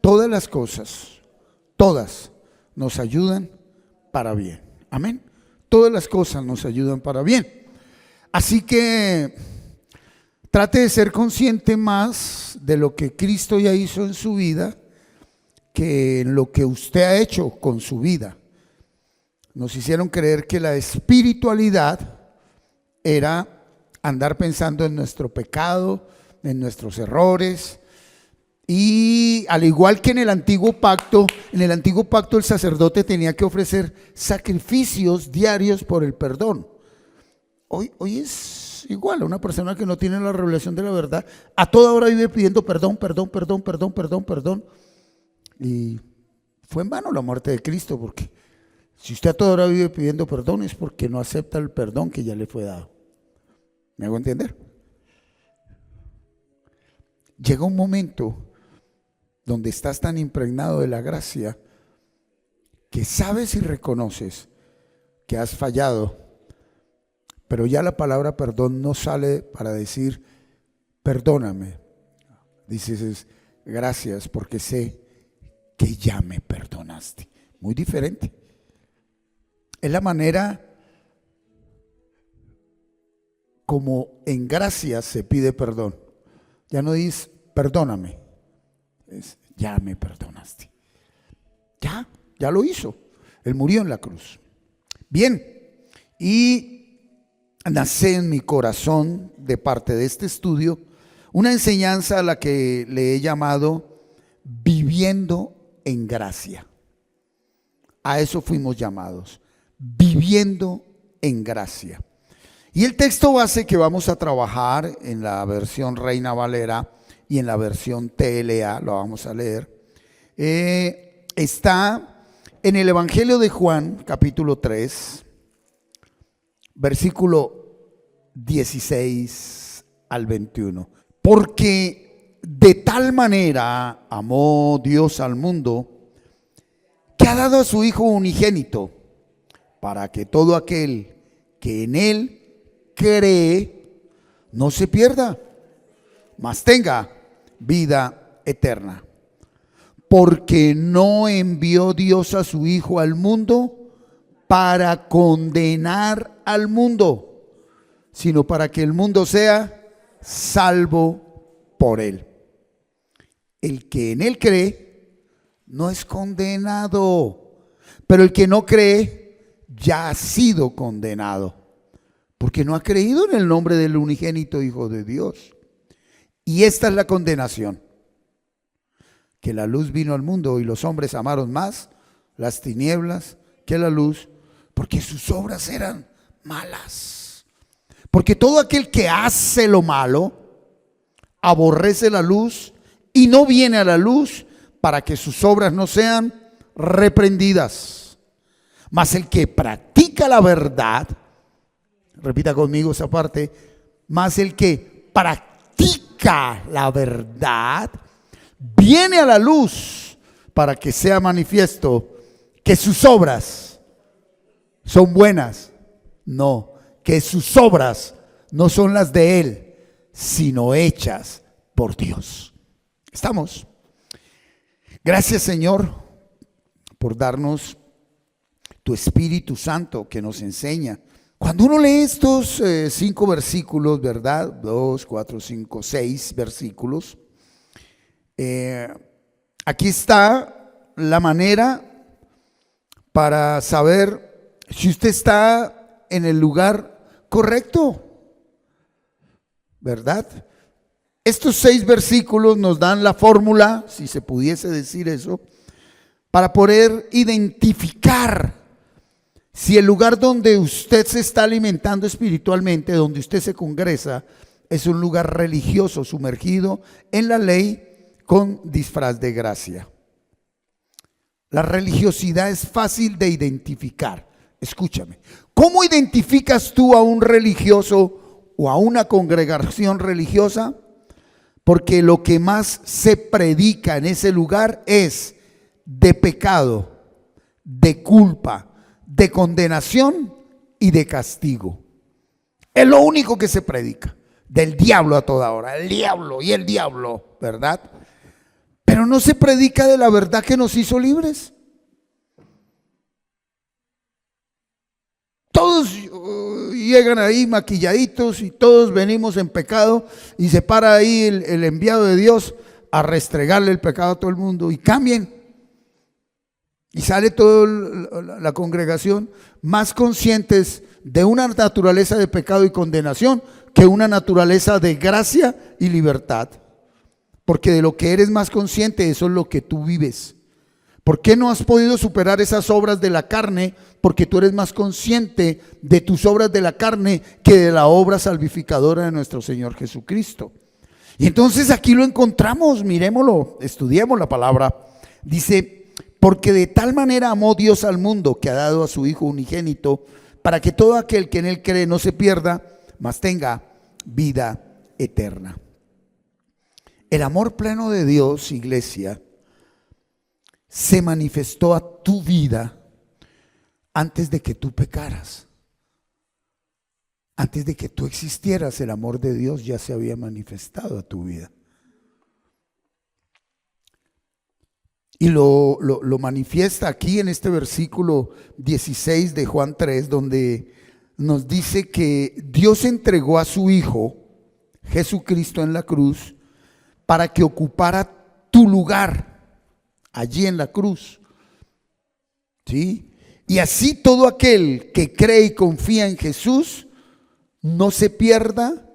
Todas las cosas, todas nos ayudan para bien. Amén. Todas las cosas nos ayudan para bien. Así que trate de ser consciente más de lo que Cristo ya hizo en su vida que en lo que usted ha hecho con su vida. Nos hicieron creer que la espiritualidad era andar pensando en nuestro pecado, en nuestros errores. Y al igual que en el antiguo pacto el sacerdote tenía que ofrecer sacrificios diarios por el perdón. Hoy es igual, una persona que no tiene la revelación de la verdad, a toda hora vive pidiendo perdón. Y fue en vano la muerte de Cristo, porque si usted a toda hora vive pidiendo perdón es porque no acepta el perdón que ya le fue dado. ¿Me hago entender? Llega un momento donde estás tan impregnado de la gracia que sabes y reconoces que has fallado, pero ya la palabra perdón no sale para decir perdóname. Dices gracias porque sé que ya me perdonaste. Muy diferente. Es la manera como en gracia se pide perdón. Ya no dices perdóname. Ya me perdonaste. Ya lo hizo. Él murió en la cruz. Bien, y nace en mi corazón de parte de este estudio una enseñanza a la que le he llamado viviendo en gracia. A eso fuimos llamados, viviendo en gracia. Y el texto base que vamos a trabajar en la versión Reina Valera y en la versión TLA, lo vamos a leer, está en el Evangelio de Juan, capítulo 3, versículo 16 al 21. Porque de tal manera amó Dios al mundo, que ha dado a su Hijo unigénito, para que todo aquel que en Él cree no se pierda, mas tenga vida eterna. Porque no envió Dios a su Hijo al mundo para condenar al mundo, sino para que el mundo sea salvo por Él. El que en Él cree no es condenado, pero el que no cree ya ha sido condenado, porque no ha creído en el nombre del unigénito Hijo de Dios. Y esta es la condenación, que la luz vino al mundo y los hombres amaron más las tinieblas que la luz, porque sus obras eran malas. Porque todo aquel que hace lo malo aborrece la luz y no viene a la luz para que sus obras no sean reprendidas. Mas el que practica la verdad, repita conmigo esa parte, mas el que practica la verdad viene a la luz para que sea manifiesto que sus obras son buenas. No, que sus obras no son las de Él, sino hechas por Dios. ¿Estamos? Gracias, Señor, por darnos tu Espíritu Santo que nos enseña. Cuando uno lee estos 5 versículos, ¿verdad? 2, 4, 5, 6 versículos. Aquí está la manera para saber si usted está en el lugar correcto, ¿verdad? Estos 6 versículos nos dan la fórmula, si se pudiese decir eso, para poder identificar Si el lugar donde usted se está alimentando espiritualmente, donde usted se congresa, es un lugar religioso sumergido en la ley con disfraz de gracia. La religiosidad es fácil de identificar. Escúchame, ¿cómo identificas tú a un religioso o a una congregación religiosa? Porque lo que más se predica en ese lugar es de pecado, de culpa, de condenación y de castigo. Es lo único que se predica. Del diablo a toda hora, el diablo y el diablo, ¿verdad? Pero no se predica de la verdad que nos hizo libres. Todos llegan ahí maquilladitos y todos venimos en pecado y se para ahí el enviado de Dios a restregarle el pecado a todo el mundo y cambien. Y sale toda la congregación más conscientes de una naturaleza de pecado y condenación que una naturaleza de gracia y libertad. Porque de lo que eres más consciente, eso es lo que tú vives. ¿Por qué no has podido superar esas obras de la carne? Porque tú eres más consciente de tus obras de la carne que de la obra salvificadora de nuestro Señor Jesucristo. Y entonces aquí lo encontramos, miremoslo, estudiemos la palabra. Dice, porque de tal manera amó Dios al mundo que ha dado a su Hijo unigénito, para que todo aquel que en él cree no se pierda, mas tenga vida eterna. El amor pleno de Dios, iglesia, se manifestó a tu vida antes de que tú pecaras. Antes de que tú existieras, el amor de Dios ya se había manifestado a tu vida. Y lo manifiesta aquí en este versículo 16 de Juan 3, donde nos dice que Dios entregó a su Hijo, Jesucristo, en la cruz, para que ocupara tu lugar allí en la cruz. ¿Sí? Y así todo aquel que cree y confía en Jesús no se pierda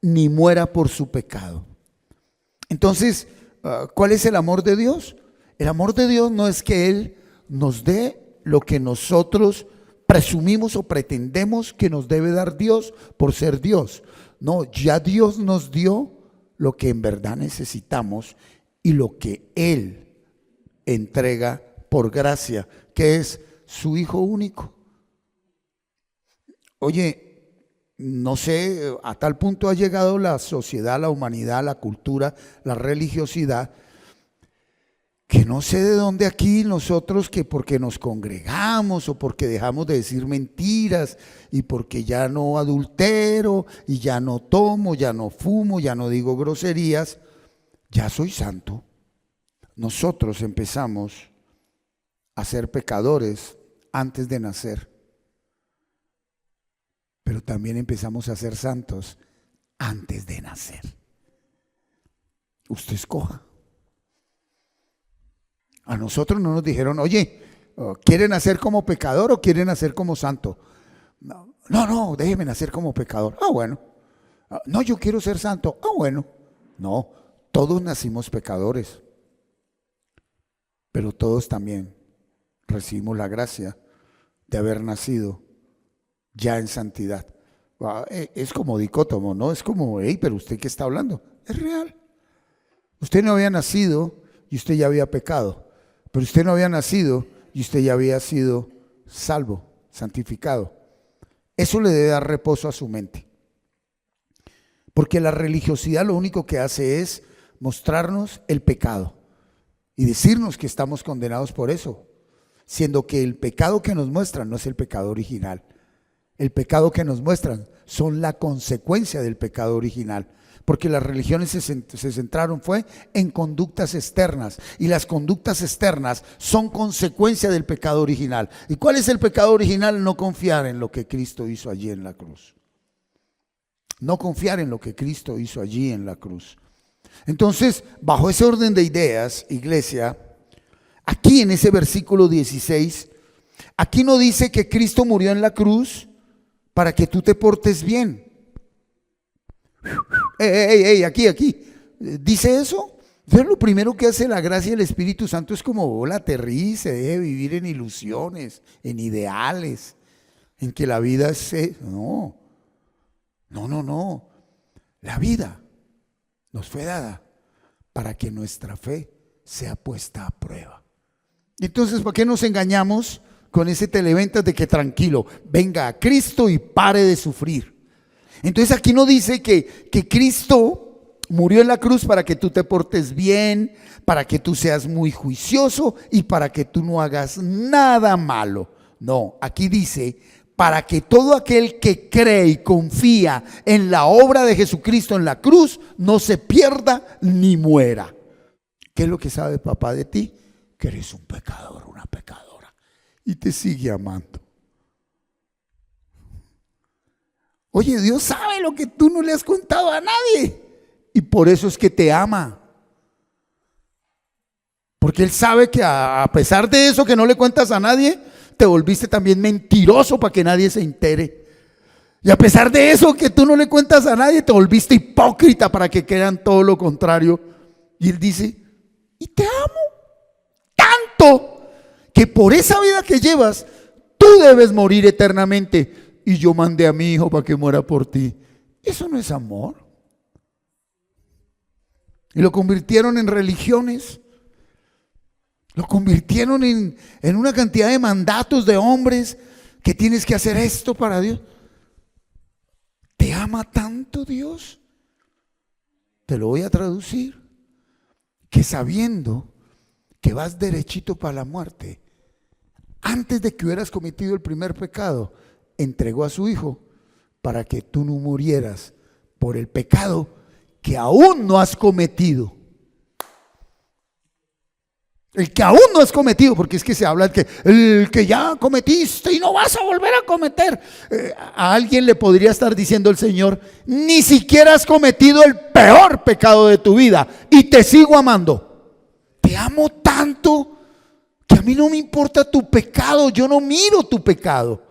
ni muera por su pecado. Entonces, ¿cuál es el amor de Dios? El amor de Dios no es que Él nos dé lo que nosotros presumimos o pretendemos que nos debe dar Dios por ser Dios. No, ya Dios nos dio lo que en verdad necesitamos y lo que Él entrega por gracia, que es su Hijo único. Oye, no sé, a tal punto ha llegado la sociedad, la humanidad, la cultura, la religiosidad, que no sé de dónde aquí nosotros, que porque nos congregamos o porque dejamos de decir mentiras y porque ya no adultero y ya no tomo, ya no fumo, ya no digo groserías, ya soy santo. Nosotros empezamos a ser pecadores antes de nacer, pero también empezamos a ser santos antes de nacer. Usted escoja. A nosotros no nos dijeron, oye, ¿quieren nacer como pecador o quieren nacer como santo? No, déjeme nacer como pecador. Ah, bueno. No, yo quiero ser santo. Ah, bueno. No, todos nacimos pecadores, pero todos también recibimos la gracia de haber nacido ya en santidad. Es como dicótomo, ¿no? Es como, hey, pero ¿usted qué está hablando? Es real. Usted no había nacido y usted ya había pecado. Pero usted no había nacido y usted ya había sido salvo, santificado. Eso le debe dar reposo a su mente. Porque la religiosidad lo único que hace es mostrarnos el pecado y decirnos que estamos condenados por eso, siendo que el pecado que nos muestran no es el pecado original. El pecado que nos muestran son la consecuencia del pecado original. Porque las religiones se centraron fue en conductas externas, y las conductas externas son consecuencia del pecado original. ¿Y cuál es el pecado original? No confiar en lo que Cristo hizo allí en la cruz. No confiar en lo que Cristo hizo allí en la cruz. Entonces, bajo ese orden de ideas, iglesia, aquí en ese versículo 16, aquí no dice que Cristo murió en la cruz para que tú te portes bien. Aquí. ¿Dice eso? Entonces lo primero que hace la gracia del Espíritu Santo es como la aterrice, deje de vivir en ilusiones, en ideales, en que la vida es... No. La vida nos fue dada para que nuestra fe sea puesta a prueba. Entonces, ¿por qué nos engañamos con ese televentas de que tranquilo, venga a Cristo y pare de sufrir? Entonces aquí no dice que Cristo murió en la cruz para que tú te portes bien, para que tú seas muy juicioso y para que tú no hagas nada malo. No, aquí dice para que todo aquel que cree y confía en la obra de Jesucristo en la cruz no se pierda ni muera. ¿Qué es lo que sabe papá de ti? Que eres un pecador, una pecadora, y te sigue amando. Oye, Dios sabe lo que tú no le has contado a nadie, y por eso es que te ama. Porque Él sabe que a pesar de eso que no le cuentas a nadie, te volviste también mentiroso para que nadie se entere. Y a pesar de eso que tú no le cuentas a nadie, te volviste hipócrita para que crean todo lo contrario. Y Él dice, y te amo tanto que por esa vida que llevas, tú debes morir eternamente. Y yo mandé a mi hijo para que muera por ti. Eso no es amor. Y lo convirtieron en religiones. Lo convirtieron en una cantidad de mandatos de hombres que tienes que hacer esto para Dios. ¿Te ama tanto Dios? Te lo voy a traducir. Que sabiendo que vas derechito para la muerte, antes de que hubieras cometido el primer pecado, entregó a su hijo para que tú no murieras por el pecado que aún no has cometido. El que aún no has cometido, porque es que se habla el que ya cometiste y no vas a volver a cometer. A alguien le podría estar diciendo el Señor, ni siquiera has cometido el peor pecado de tu vida y te sigo amando. Te amo tanto que a mí no me importa tu pecado, yo no miro tu pecado.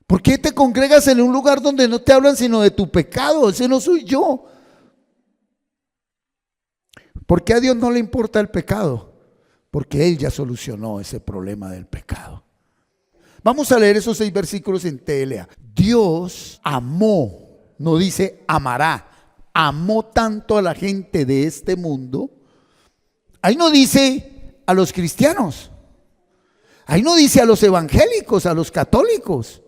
¿Por qué te congregas en un lugar donde no te hablan sino de tu pecado? Ese no soy yo. ¿Por qué a Dios no le importa el pecado? Porque Él ya solucionó ese problema del pecado. Vamos a leer esos 6 versículos en TLA. Dios amó, no dice amará, amó tanto a la gente de este mundo. Ahí no dice a los cristianos, ahí no dice a los evangélicos, a los católicos.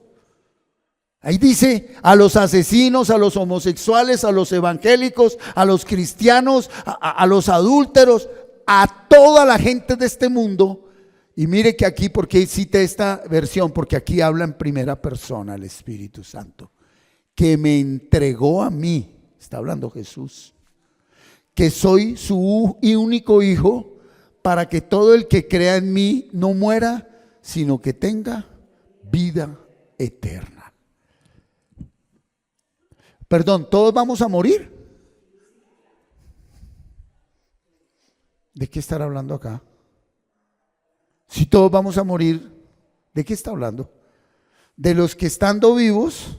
Ahí dice a los asesinos, a los homosexuales, a los evangélicos, a los cristianos, a los adúlteros, a toda la gente de este mundo. Y mire que aquí, ¿por qué cité esta versión? Porque aquí habla en primera persona el Espíritu Santo, que me entregó a mí, está hablando Jesús, que soy su único hijo, para que todo el que crea en mí no muera, sino que tenga vida eterna. Perdón, ¿todos vamos a morir? ¿De qué estará hablando acá? Si todos vamos a morir, ¿de qué está hablando? De los que estando vivos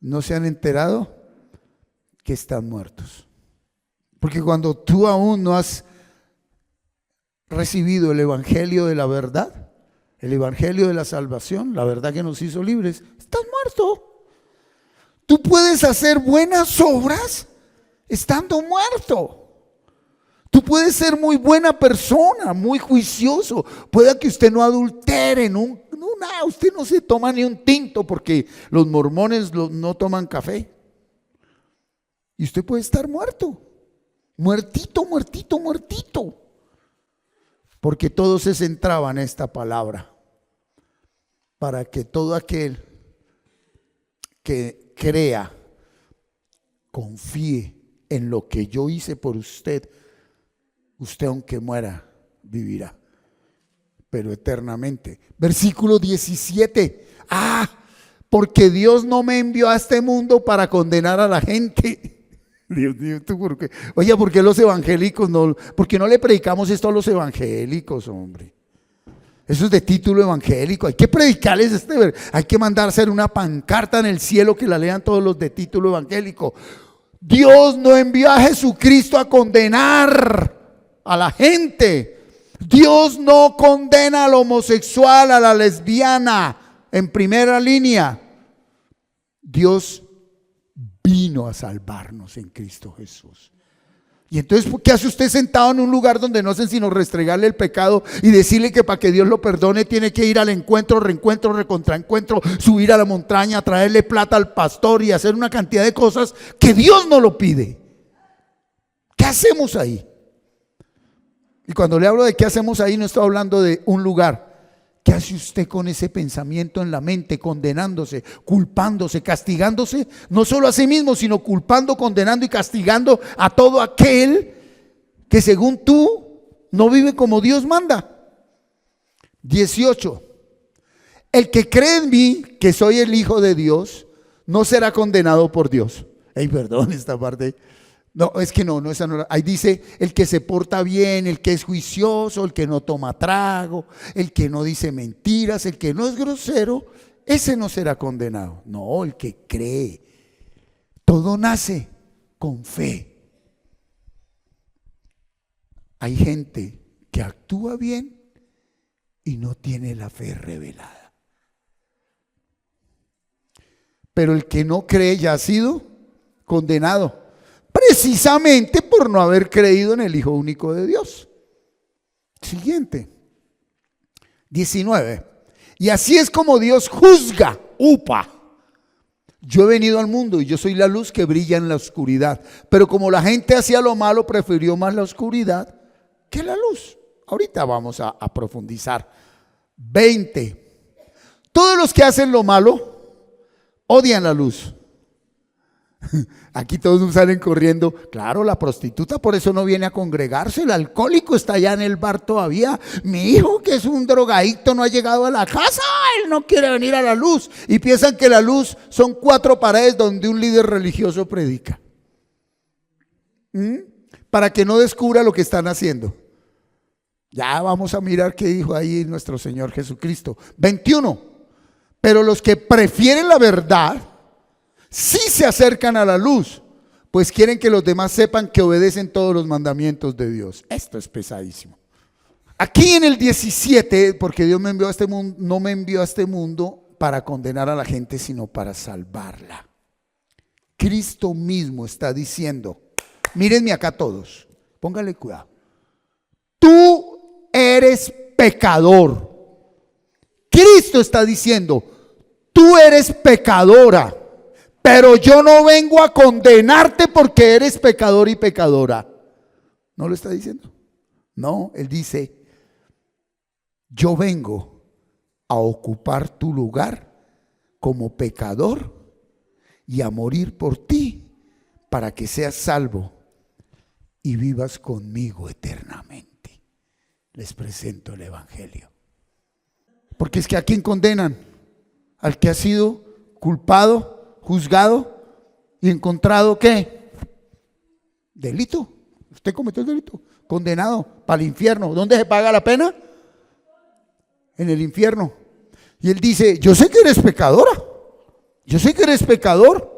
no se han enterado que están muertos. Porque cuando tú aún no has recibido el evangelio de la verdad, el evangelio de la salvación, la verdad que nos hizo libres, estás muerto. Tú puedes hacer buenas obras estando muerto. Tú puedes ser muy buena persona, muy juicioso. Pueda que usted no adultere, usted no se toma ni un tinto porque los mormones no toman café. Y usted puede estar muerto, muertito. Porque todo se centraba en esta palabra. Para que todo aquel que crea, confíe en lo que yo hice por usted, usted aunque muera, vivirá, pero eternamente. Versículo 17. Porque Dios no me envió a este mundo para condenar a la gente. Dios mío, ¿tú por qué? Oye, ¿por qué los evangélicos no? ¿Por qué no le predicamos esto a los evangélicos, hombre? Eso es de título evangélico. Hay que predicarles hay que mandar a hacer una pancarta en el cielo que la lean todos los de título evangélico. Dios no envió a Jesucristo a condenar a la gente. Dios no condena al homosexual, a la lesbiana en primera línea. Dios vino a salvarnos en Cristo Jesús. Y entonces, ¿qué hace usted sentado en un lugar donde no hacen sino restregarle el pecado y decirle que para que Dios lo perdone tiene que ir al encuentro, reencuentro, recontraencuentro, subir a la montaña, traerle plata al pastor y hacer una cantidad de cosas que Dios no lo pide? ¿Qué hacemos ahí? Y cuando le hablo de qué hacemos ahí, no estoy hablando de un lugar. ¿Qué hace usted con ese pensamiento en la mente, condenándose, culpándose, castigándose? No solo a sí mismo, sino culpando, condenando y castigando a todo aquel que según tú no vive como Dios manda. 18. El que cree en mí, que soy el Hijo de Dios, no será condenado por Dios. Ey, perdón esta parte. No, es que no, esa no. Ahí dice el que se porta bien, el que es juicioso, el que no toma trago, el que no dice mentiras, el que no es grosero, ese no será condenado. No, el que cree. Todo nace con fe. Hay gente que actúa bien y no tiene la fe revelada. Pero el que no cree ya ha sido condenado, precisamente por no haber creído en el Hijo único de Dios. Siguiente. 19. Y así es como Dios juzga. Upa. Yo he venido al mundo y yo soy la luz que brilla en la oscuridad. Pero como la gente hacía lo malo, prefirió más la oscuridad que la luz. Ahorita vamos a profundizar. 20. Todos los que hacen lo malo odian la luz. Aquí todos salen corriendo. Claro, la prostituta por eso no viene a congregarse. El alcohólico está allá en el bar todavía. Mi hijo, que es un drogadicto, no ha llegado a la casa. Él no quiere venir a la luz. Y piensan que la luz son 4 paredes donde un líder religioso predica. Para que no descubra lo que están haciendo. Ya vamos a mirar qué dijo ahí nuestro Señor Jesucristo. 21. Pero los que prefieren la verdad sí se acercan a la luz, pues quieren que los demás sepan que obedecen todos los mandamientos de Dios. Esto es pesadísimo. Aquí en el 17, porque Dios me envió a este mundo, no me envió a este mundo para condenar a la gente, sino para salvarla. Cristo mismo está diciendo, mírenme acá todos, pónganle cuidado. Tú eres pecador. Cristo está diciendo, tú eres pecadora. Pero yo no vengo a condenarte porque eres pecador y pecadora. ¿No lo está diciendo? No, él dice, yo vengo a ocupar tu lugar como pecador y a morir por ti para que seas salvo y vivas conmigo eternamente. Les presento el Evangelio. Porque es que ¿a quién condenan? Al que ha sido culpado, juzgado y encontrado ¿qué? Delito. Usted cometió el delito. Condenado para el infierno. ¿Dónde se paga la pena? En el infierno. Y él dice, yo sé que eres pecadora. Yo sé que eres pecador.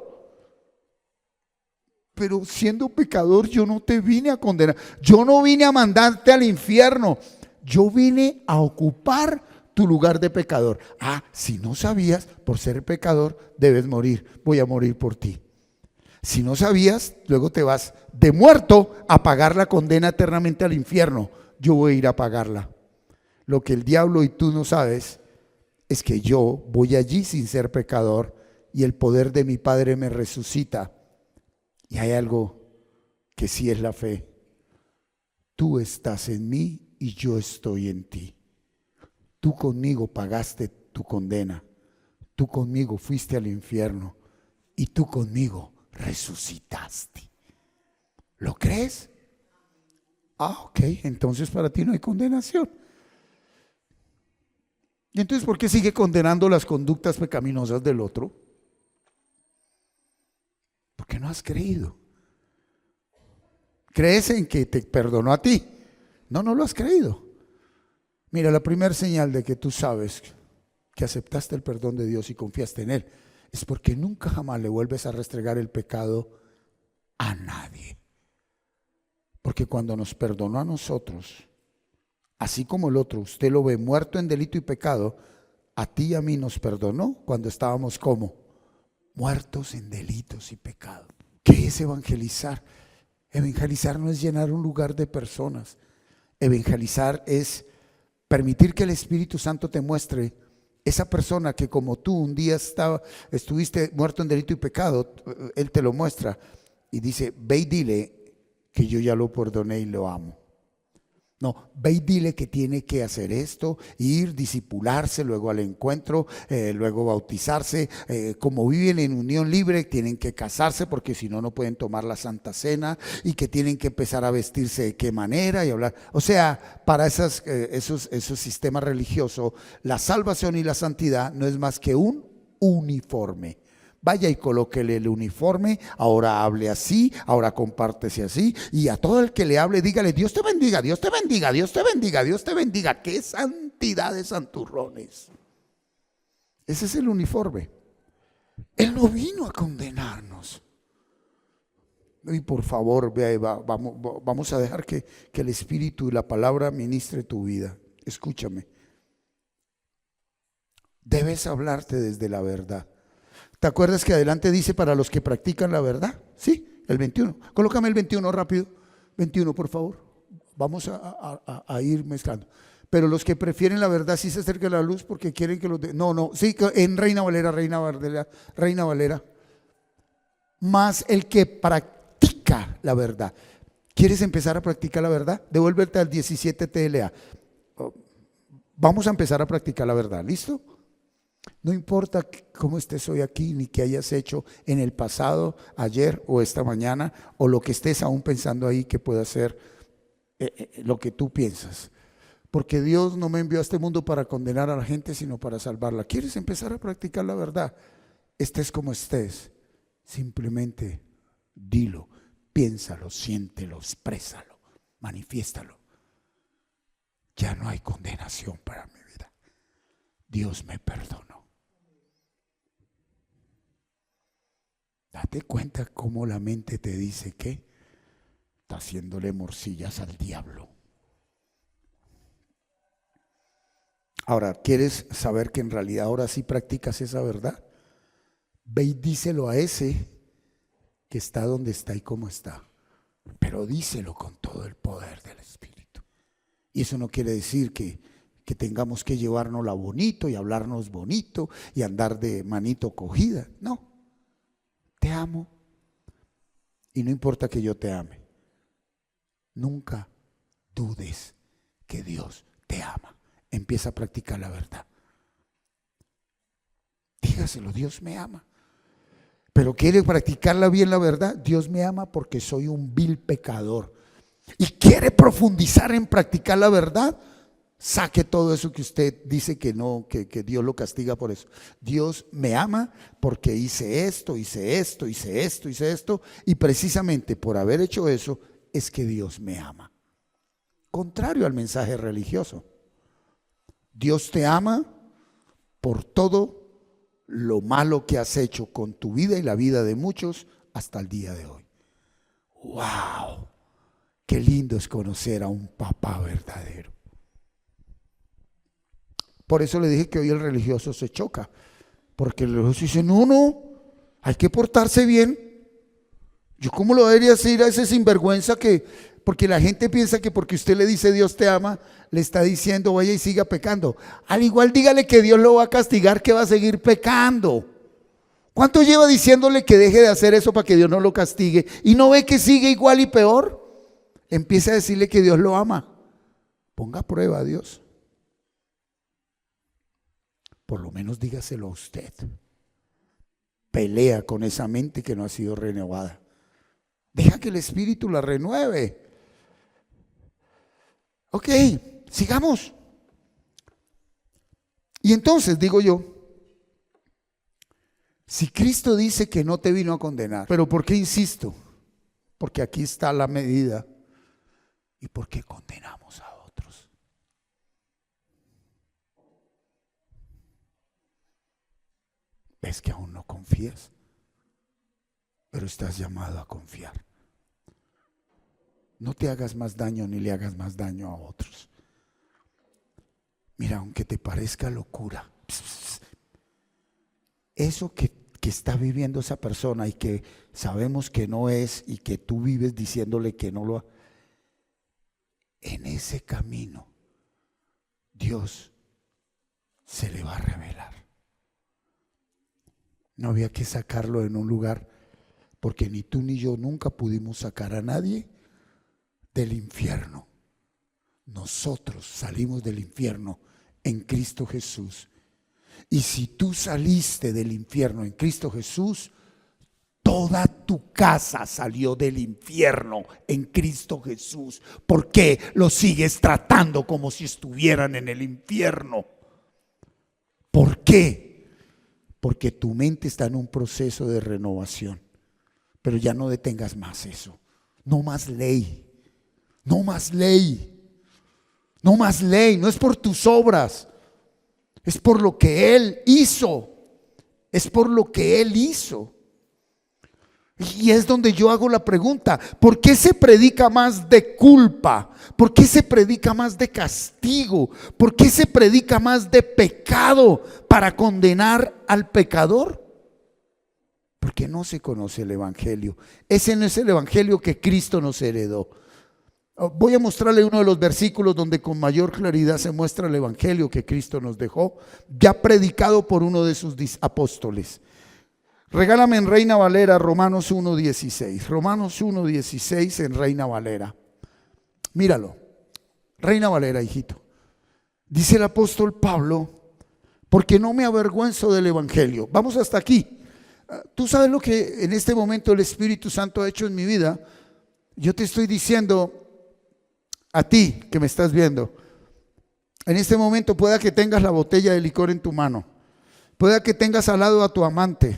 Pero siendo pecador yo no te vine a condenar. Yo no vine a mandarte al infierno. Yo vine a ocupar tu lugar de pecador. Ah, si no sabías, por ser pecador debes morir. Voy a morir por ti. Si no sabías, luego te vas de muerto a pagar la condena eternamente al infierno. Yo voy a ir a pagarla. Lo que el diablo y tú no sabes es que yo voy allí sin ser pecador y el poder de mi Padre me resucita. Y hay algo que sí es la fe. Tú estás en mí y yo estoy en ti. Tú conmigo pagaste tu condena. Tú conmigo fuiste al infierno. Y tú conmigo resucitaste. ¿Lo crees? Ah, ok. Entonces para ti no hay condenación. ¿Y entonces por qué sigue condenando las conductas pecaminosas del otro? Porque no has creído. ¿Crees en que te perdonó a ti? No, no lo has creído. Mira, la primera señal de que tú sabes que aceptaste el perdón de Dios y confiaste en Él es porque nunca jamás le vuelves a restregar el pecado a nadie. Porque cuando nos perdonó a nosotros, así como el otro, usted lo ve muerto en delito y pecado, a ti y a mí nos perdonó cuando estábamos como muertos en delitos y pecados. ¿Qué es evangelizar? Evangelizar no es llenar un lugar de personas. Evangelizar es permitir que el Espíritu Santo te muestre esa persona que como tú un día estuviste muerto en delito y pecado. Él te lo muestra y dice: ve y dile que yo ya lo perdoné y lo amo. No, ve y dile que tiene que hacer esto, ir, disipularse, luego al encuentro, luego bautizarse. Como viven en unión libre, tienen que casarse porque si no, no pueden tomar la Santa Cena, y que tienen que empezar a vestirse de qué manera y hablar. O sea, para esos sistemas religiosos, la salvación y la santidad no es más que un uniforme. Vaya y colóquele el uniforme, ahora hable así, ahora compártese así, y a todo el que le hable dígale: Dios te bendiga, Dios te bendiga, Dios te bendiga, Dios te bendiga. ¡Qué santidad de santurrones! Ese es el uniforme. Él no vino a condenarnos. Y por favor, vamos a dejar que el Espíritu y la palabra ministre tu vida. Escúchame. Debes hablarte desde la verdad. ¿Te acuerdas que adelante dice: para los que practican la verdad? Sí, el 21. Colócame el 21 rápido. 21, por favor. Vamos a ir mezclando. Pero los que prefieren la verdad sí se acercan a la luz porque quieren que los... No, sí, en Reina Valera. Más el que practica la verdad. ¿Quieres empezar a practicar la verdad? Devuélvete al 17 TLA. Vamos a empezar a practicar la verdad, ¿listo? No importa cómo estés hoy aquí, ni qué hayas hecho en el pasado, ayer o esta mañana, o lo que estés aún pensando ahí que pueda ser lo que tú piensas. Porque Dios no me envió a este mundo para condenar a la gente, sino para salvarla. ¿Quieres empezar a practicar la verdad? Estés como estés, simplemente dilo, piénsalo, siéntelo, exprésalo, manifiéstalo. Ya no hay condenación para mi vida. Dios me perdonó. Date cuenta cómo la mente te dice que está haciéndole morcillas al diablo. Ahora, ¿quieres saber que en realidad ahora sí practicas esa verdad? Ve y díselo a ese que está donde está y cómo está. Pero díselo con todo el poder del Espíritu. Y eso no quiere decir que tengamos que llevárnosla bonito y hablarnos bonito y andar de manito cogida. No. Te amo. Y no importa que yo te ame. Nunca dudes que Dios te ama. Empieza a practicar la verdad. Dígaselo: Dios me ama. Pero quiere practicarla bien la verdad. Dios me ama porque soy un vil pecador. Y quiere profundizar en practicar la verdad. Saque todo eso que usted dice que no, que Dios lo castiga por eso. Dios me ama porque hice esto, y precisamente por haber hecho eso es que Dios me ama. Contrario al mensaje religioso. Dios te ama por todo lo malo que has hecho con tu vida y la vida de muchos hasta el día de hoy. ¡Wow! Qué lindo es conocer a un papá verdadero. Por eso le dije que hoy el religioso se choca, porque el religioso dice: no, hay que portarse bien. Yo cómo lo debería decir a ese sinvergüenza porque la gente piensa que porque usted le dice Dios te ama, le está diciendo vaya y siga pecando. Al igual dígale que Dios lo va a castigar, que va a seguir pecando. ¿Cuánto lleva diciéndole que deje de hacer eso para que Dios no lo castigue? ¿Y no ve que sigue igual y peor? Empieza a decirle que Dios lo ama. Ponga a prueba a Dios. Por lo menos dígaselo a usted. Pelea con esa mente que no ha sido renovada. Deja que el Espíritu la renueve. Ok, sigamos. Y entonces digo yo, si Cristo dice que no te vino a condenar, ¿pero por qué insisto? Porque aquí está la medida. ¿Y por qué condenamos a otros? ¿Ves que aún no confías? Pero estás llamado a confiar. no te hagas más daño ni le hagas más daño a otros. Mira, aunque te parezca locura, eso que está viviendo esa persona y que sabemos que no es, y que tú vives diciéndole que no lo, en ese camino Dios se le va a revelar. No había que sacarlo en un lugar, porque ni tú ni yo nunca pudimos sacar a nadie del infierno. Nosotros salimos del infierno en Cristo Jesús. Y si tú saliste del infierno en Cristo Jesús, toda tu casa salió del infierno en Cristo Jesús. ¿Por qué lo sigues tratando como si estuvieran en el infierno? ¿Por qué? Porque tu mente está en un proceso de renovación. Pero ya no detengas más eso. No más ley. No más ley. No más ley. No es por tus obras. Es por lo que Él hizo. Es por lo que Él hizo. Y es donde yo hago la pregunta: ¿por qué se predica más de culpa? ¿Por qué se predica más de castigo? ¿Por qué se predica más de pecado para condenar al pecador? Porque no se conoce el evangelio. Ese no es el evangelio que Cristo nos heredó. Voy a mostrarle uno de los versículos donde con mayor claridad se muestra el evangelio que Cristo nos dejó, ya predicado por uno de sus apóstoles. Regálame en Reina Valera Romanos 1:16. Romanos 1:16 en Reina Valera. Míralo. Reina Valera, hijito. Dice el apóstol Pablo: porque no me avergüenzo del evangelio. Vamos hasta aquí. Tú sabes lo que en este momento el Espíritu Santo ha hecho en mi vida. Yo te estoy diciendo a ti que me estás viendo, en este momento pueda que tengas la botella de licor en tu mano, pueda que tengas al lado a tu amante,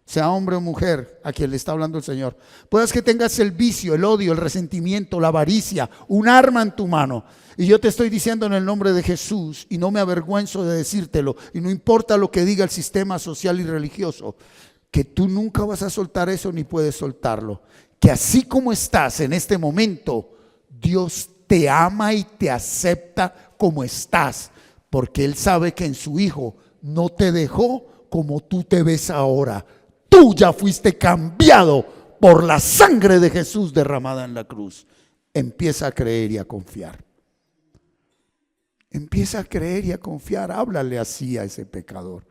sea hombre o mujer, a quien le está hablando el Señor, puedas que tengas el vicio, el odio, el resentimiento, la avaricia, un arma en tu mano. Y yo te estoy diciendo en el nombre de Jesús, y no me avergüenzo de decírtelo, y no importa lo que diga el sistema social y religioso, que tú nunca vas a soltar eso ni puedes soltarlo. Que así como estás en este momento, Dios te ama y te acepta como estás, porque Él sabe que en su Hijo no te dejó como tú te ves ahora. Tú ya fuiste cambiado por la sangre de Jesús derramada en la cruz. Empieza a creer y a confiar. Empieza a creer y a confiar. Háblale así a ese pecador.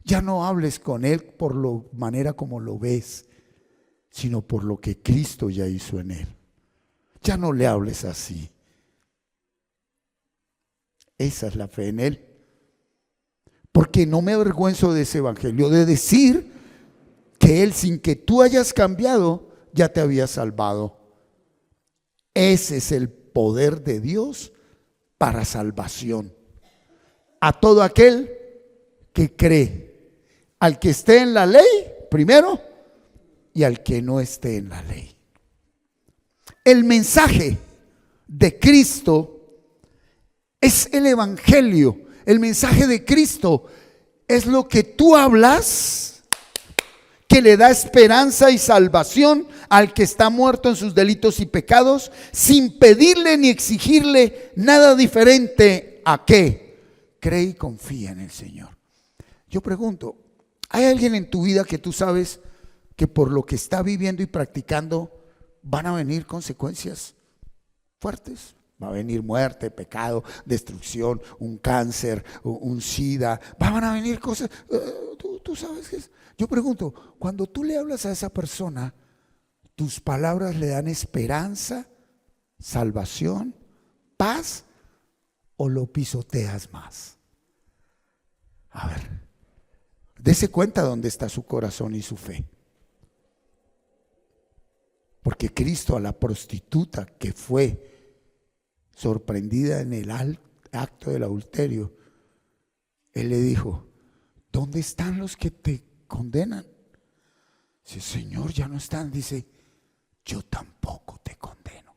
Ya no hables con él por la manera como lo ves, sino por lo que Cristo ya hizo en él. Ya no le hables así. Esa es la fe en Él. Porque no me avergüenzo de ese evangelio, de decir que Él, sin que tú hayas cambiado, ya te había salvado. Ese es el poder de Dios para salvación. A todo aquel que cree, al que esté en la ley, primero, y al que no esté en la ley. El mensaje de Cristo es el evangelio. El mensaje de Cristo es lo que tú hablas, que le da esperanza y salvación al que está muerto en sus delitos y pecados, sin pedirle ni exigirle nada diferente a qué. Cree y confía en el Señor. Yo pregunto, ¿hay alguien en tu vida que tú sabes que por lo que está viviendo y practicando van a venir consecuencias fuertes? Va a venir muerte, pecado, destrucción, un cáncer, un SIDA. Van a venir cosas. Tú sabes qué es. Yo pregunto, cuando tú le hablas a esa persona, ¿tus palabras le dan esperanza, salvación, paz, o lo pisoteas más? A ver, dése cuenta dónde está su corazón y su fe. Porque Cristo a la prostituta que fue sorprendida en el acto del adulterio, Él le dijo: ¿dónde están los que te condenan? Dice: Señor, ya no están. Dice: yo tampoco te condeno.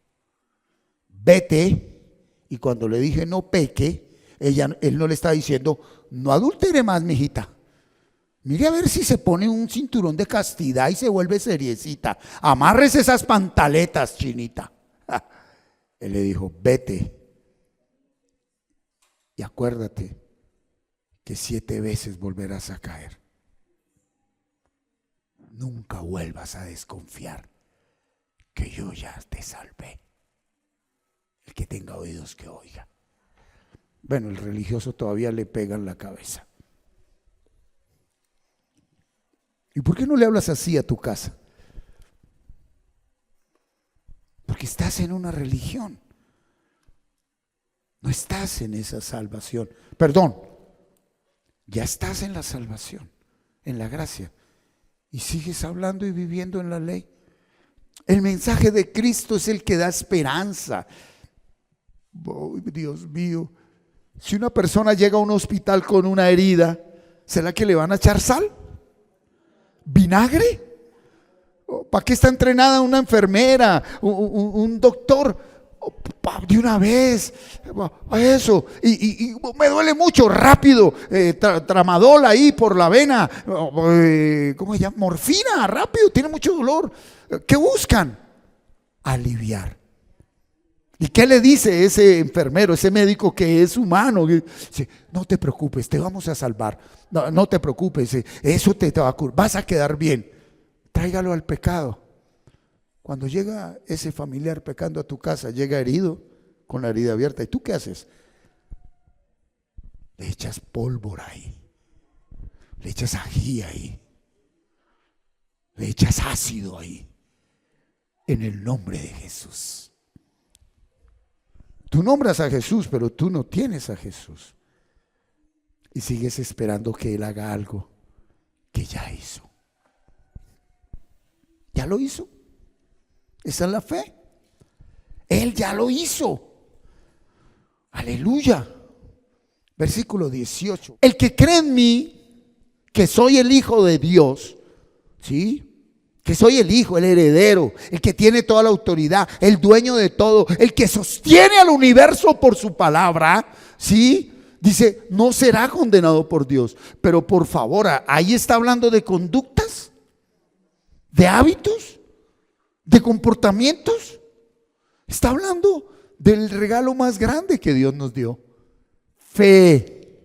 Vete. Y cuando le dije no peque, él no le está diciendo: no adultere más, mijita. Mire a ver si se pone un cinturón de castidad y se vuelve seriecita. Amarres esas pantaletas, chinita. Él le dijo, vete y acuérdate que 7 veces volverás a caer. Nunca vuelvas a desconfiar que yo ya te salvé. El que tenga oídos que oiga. Bueno, el religioso todavía le pega en la cabeza. ¿Y por qué no le hablas así a tu casa? Porque estás en una religión. No estás en esa salvación. Perdón, ya estás en la salvación, en la gracia. Y sigues hablando y viviendo en la ley. El mensaje de Cristo es el que da esperanza. Oh, Dios mío. Si una persona llega a un hospital con una herida, ¿será que le van a echar sal? ¿Vinagre? ¿Para qué está entrenada una enfermera, un doctor? De una vez, eso, y me duele mucho, rápido, tramadol ahí por la vena, ¿cómo se llama? Morfina, rápido, tiene mucho dolor. ¿Qué buscan? Aliviar. ¿Y qué le dice ese enfermero, ese médico que es humano? Dice, no te preocupes, te vamos a salvar, no te preocupes, eso te va a curar, vas a quedar bien. Tráigalo al pecado. Cuando llega ese familiar pecando a tu casa, llega herido, con la herida abierta, ¿y tú qué haces? Le echas pólvora ahí, le echas ají ahí, le echas ácido ahí, en el nombre de Jesús. Tú nombras a Jesús, pero tú no tienes a Jesús. Y sigues esperando que Él haga algo que ya hizo. Ya lo hizo. Esa es la fe. Él ya lo hizo. Aleluya. Versículo 18. El que cree en mí, que soy el Hijo de Dios, ¿sí? Que soy el Hijo, el heredero, el que tiene toda la autoridad, el dueño de todo, el que sostiene al universo por su palabra, ¿sí? Dice, no será condenado por Dios. Pero por favor, ahí está hablando de conductas, de hábitos, de comportamientos. Está hablando del regalo más grande que Dios nos dio: fe.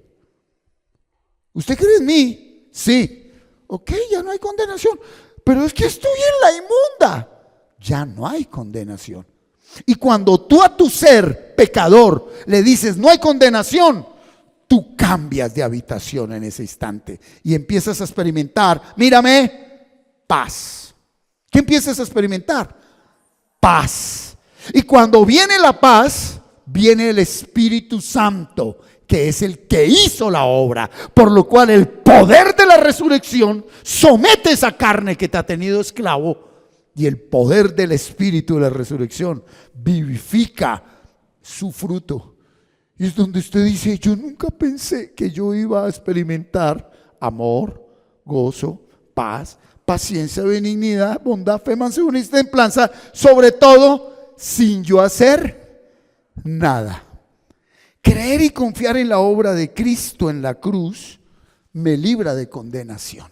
¿Usted cree en mí? Sí. Ok, ya no hay condenación. Pero es que estoy en la inmunda. Ya no hay condenación. Y cuando tú a tu ser pecador le dices no hay condenación, tú cambias de habitación en ese instante y empiezas a experimentar, mírame, paz. ¿Qué empiezas a experimentar? Paz. Y cuando viene la paz, viene el Espíritu Santo, que es el que hizo la obra, por lo cual el poder de la resurrección somete esa carne que te ha tenido esclavo, y el poder del Espíritu de la resurrección vivifica su fruto. Y es donde usted dice, yo nunca pensé que yo iba a experimentar amor, gozo, paz, paciencia, benignidad, bondad, fe, mansedumbre y templanza, sobre todo sin yo hacer nada. Creer y confiar en la obra de Cristo en la cruz me libra de condenación.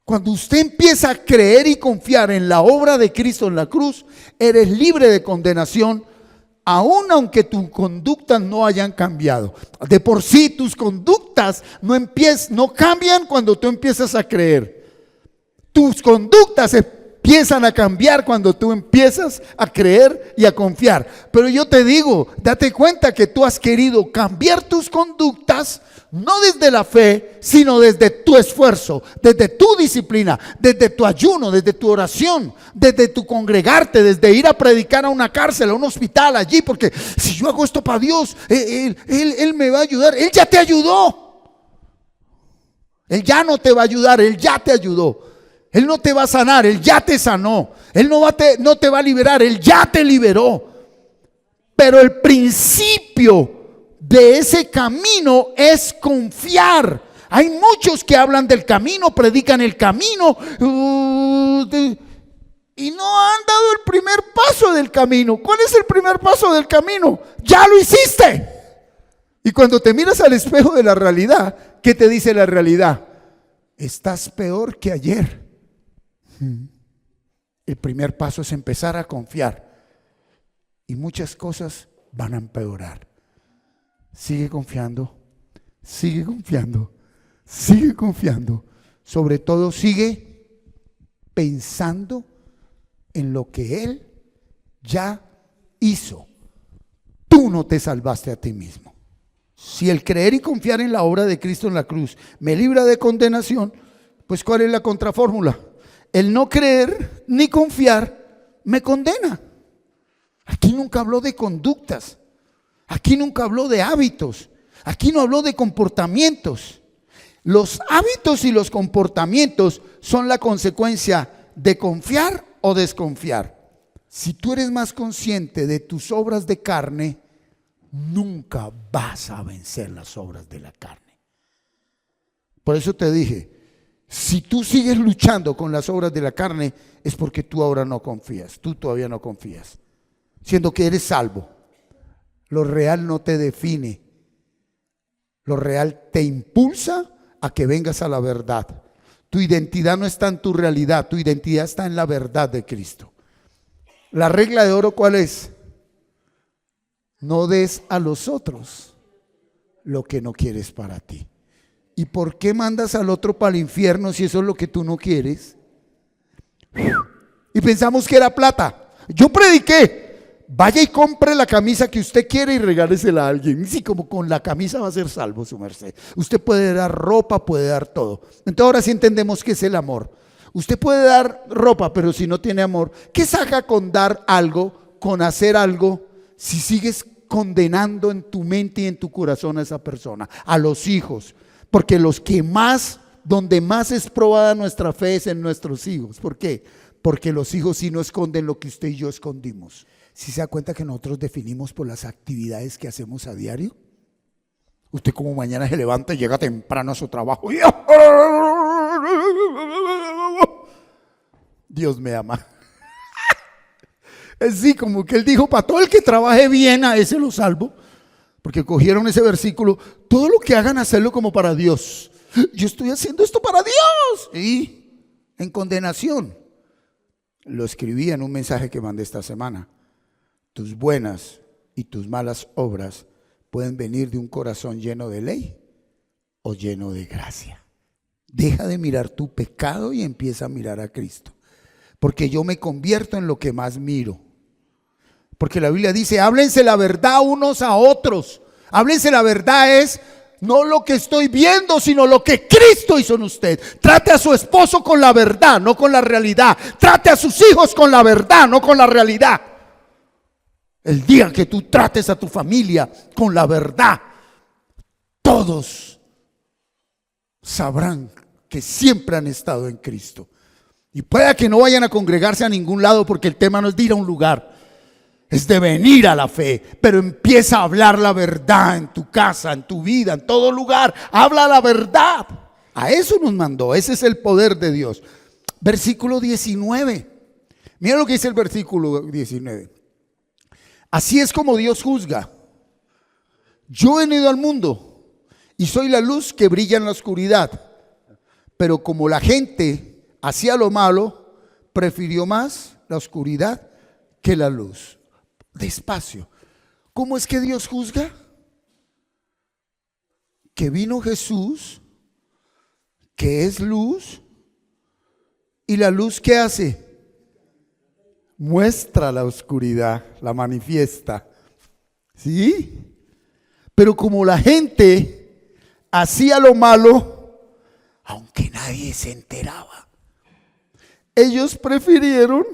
Cuando usted empieza a creer y confiar en la obra de Cristo en la cruz, eres libre de condenación, aun aunque tus conductas no hayan cambiado. De por sí tus conductas no cambian cuando tú empiezas a creer. Tus conductas empiezan a cambiar cuando tú empiezas a creer y a confiar. Pero yo te digo, date cuenta que tú has querido cambiar tus conductas, no desde la fe, sino desde tu esfuerzo, desde tu disciplina, desde tu ayuno, desde tu oración, desde tu congregarte, desde ir a predicar a una cárcel, a un hospital allí, porque si yo hago esto para Dios, Él me va a ayudar. Él ya te ayudó. Él ya no te va a ayudar, Él ya te ayudó. Él no te va a sanar, Él ya te sanó. Él no te va a liberar, Él ya te liberó. Pero el principio de ese camino es confiar. Hay muchos que hablan del camino, predican el camino y no han dado el primer paso del camino. ¿Cuál es el primer paso del camino? Ya lo hiciste. Y cuando te miras al espejo de la realidad, ¿qué te dice la realidad? Estás peor que ayer. El primer paso es empezar a confiar y muchas cosas van a empeorar. Sigue confiando, sigue confiando, sigue confiando. Sobre todo sigue pensando en lo que Él ya hizo. Tú no te salvaste a ti mismo. Si el creer y confiar en la obra de Cristo en la cruz me libra de condenación, pues ¿cuál es la contrafórmula? El no creer ni confiar me condena. Aquí nunca habló de conductas, aquí nunca habló de hábitos, aquí no habló de comportamientos. Los hábitos y los comportamientos son la consecuencia de confiar o desconfiar. Si tú eres más consciente de tus obras de carne, nunca vas a vencer las obras de la carne. Por eso te dije, si tú sigues luchando con las obras de la carne, es porque tú ahora no confías, tú todavía no confías, siendo que eres salvo. Lo real no te define, lo real te impulsa a que vengas a la verdad. Tu identidad no está en tu realidad, tu identidad está en la verdad de Cristo. La regla de oro, ¿cuál es? No des a los otros lo que no quieres para ti. ¿Y por qué mandas al otro para el infierno si eso es lo que tú no quieres? Y pensamos que era plata. Yo prediqué, vaya y compre la camisa que usted quiere y regálesela a alguien. Sí, como con la camisa va a ser salvo su merced. Usted puede dar ropa, puede dar todo. Entonces ahora sí entendemos qué es el amor. Usted puede dar ropa, pero si no tiene amor, ¿qué saca con dar algo, con hacer algo, si sigues condenando en tu mente y en tu corazón a esa persona, a los hijos? Porque los que más, donde más es probada nuestra fe es en nuestros hijos. ¿Por qué? Porque los hijos sí no esconden lo que usted y yo escondimos. ¿Sí se da cuenta que nosotros definimos por las actividades que hacemos a diario? Usted como mañana se levanta y llega temprano a su trabajo. Dios me ama. Sí, como que él dijo, para todo el que trabaje bien, a ese lo salvo. Porque cogieron ese versículo, todo lo que hagan, hacerlo como para Dios. Yo estoy haciendo esto para Dios. Y en condenación. Lo escribí en un mensaje que mandé esta semana. Tus buenas y tus malas obras pueden venir de un corazón lleno de ley o lleno de gracia. Deja de mirar tu pecado y empieza a mirar a Cristo. Porque yo me convierto en lo que más miro. Porque la Biblia dice, háblense la verdad unos a otros. Háblense la verdad es no lo que estoy viendo, sino lo que Cristo hizo en usted. Trate a su esposo con la verdad, no con la realidad. Trate a sus hijos con la verdad, no con la realidad. El día que tú trates a tu familia con la verdad, todos sabrán que siempre han estado en Cristo. Y pueda que no vayan a congregarse a ningún lado, porque el tema no es de ir a un lugar, es de venir a la fe. Pero empieza a hablar la verdad en tu casa, en tu vida, en todo lugar. Habla la verdad. A eso nos mandó. Ese es el poder de Dios. Versículo 19. Mira lo que dice el versículo 19. Así es como Dios juzga. Yo he venido al mundo y soy la luz que brilla en la oscuridad. Pero como la gente hacía lo malo, prefirió más la oscuridad que la luz. Despacio. ¿Cómo es que Dios juzga? Que vino Jesús, que es luz, y la luz ¿qué hace? Muestra la oscuridad, la manifiesta. ¿Sí? Pero como la gente hacía lo malo, aunque nadie se enteraba, ellos prefirieron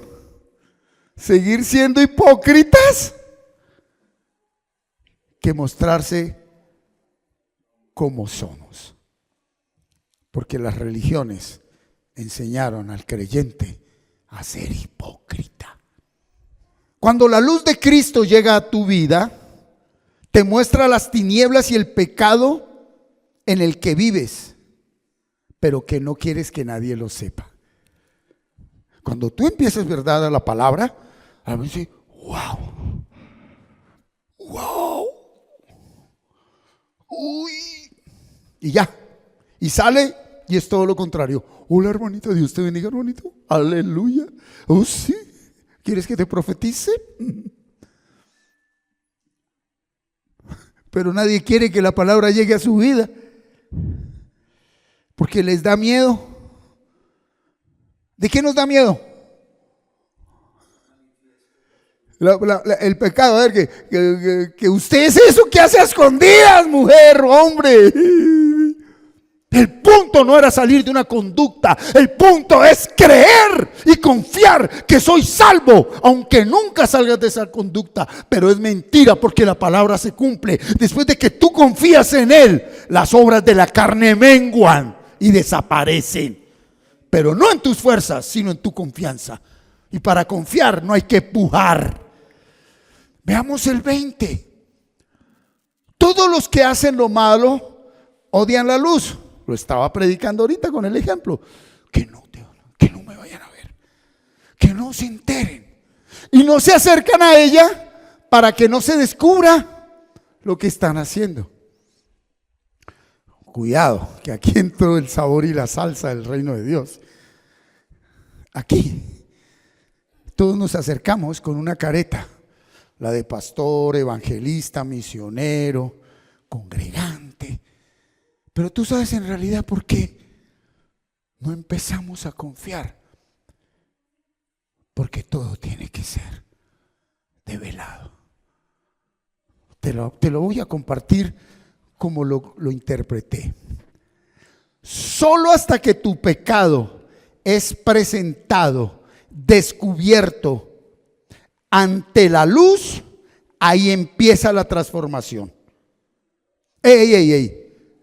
seguir siendo hipócritas que mostrarse como somos. Porque las religiones enseñaron al creyente a ser hipócrita. Cuando la luz de Cristo llega a tu vida, te muestra las tinieblas y el pecado en el que vives, pero que no quieres que nadie lo sepa. Cuando tú empiezas, ¿verdad?, a la palabra, a veces, wow, wow, uy, y ya, y sale y es todo lo contrario. Hola, hermanita, Dios te bendiga, hermanito, aleluya. Oh, sí, ¿quieres que te profetice? pero nadie quiere que la palabra llegue a su vida, porque les da miedo. ¿De qué nos da miedo? El pecado. A ver, que usted es eso que hace a escondidas, mujer, hombre. El punto no era salir de una conducta, el punto es creer y confiar que soy salvo, aunque nunca salgas de esa conducta. Pero es mentira, porque la palabra se cumple. Después de que tú confías en Él, las obras de la carne menguan y desaparecen, pero no en tus fuerzas, sino en tu confianza. Y para confiar no hay que pujar. Veamos el 20. Todos los que hacen lo malo odian la luz. Lo estaba predicando ahorita con el ejemplo. Que no me vayan a ver, que no se enteren, y no se acercan a ella para que no se descubra lo que están haciendo. Cuidado, que aquí entró el sabor y la salsa del reino de Dios. Aquí todos nos acercamos con una careta, la de pastor, evangelista, misionero, congregante. Pero tú sabes en realidad por qué no empezamos a confiar. Porque todo tiene que ser develado. Te lo voy a compartir como lo interpreté. Solo hasta que tu pecado es presentado, descubierto ante la luz, ahí empieza la transformación.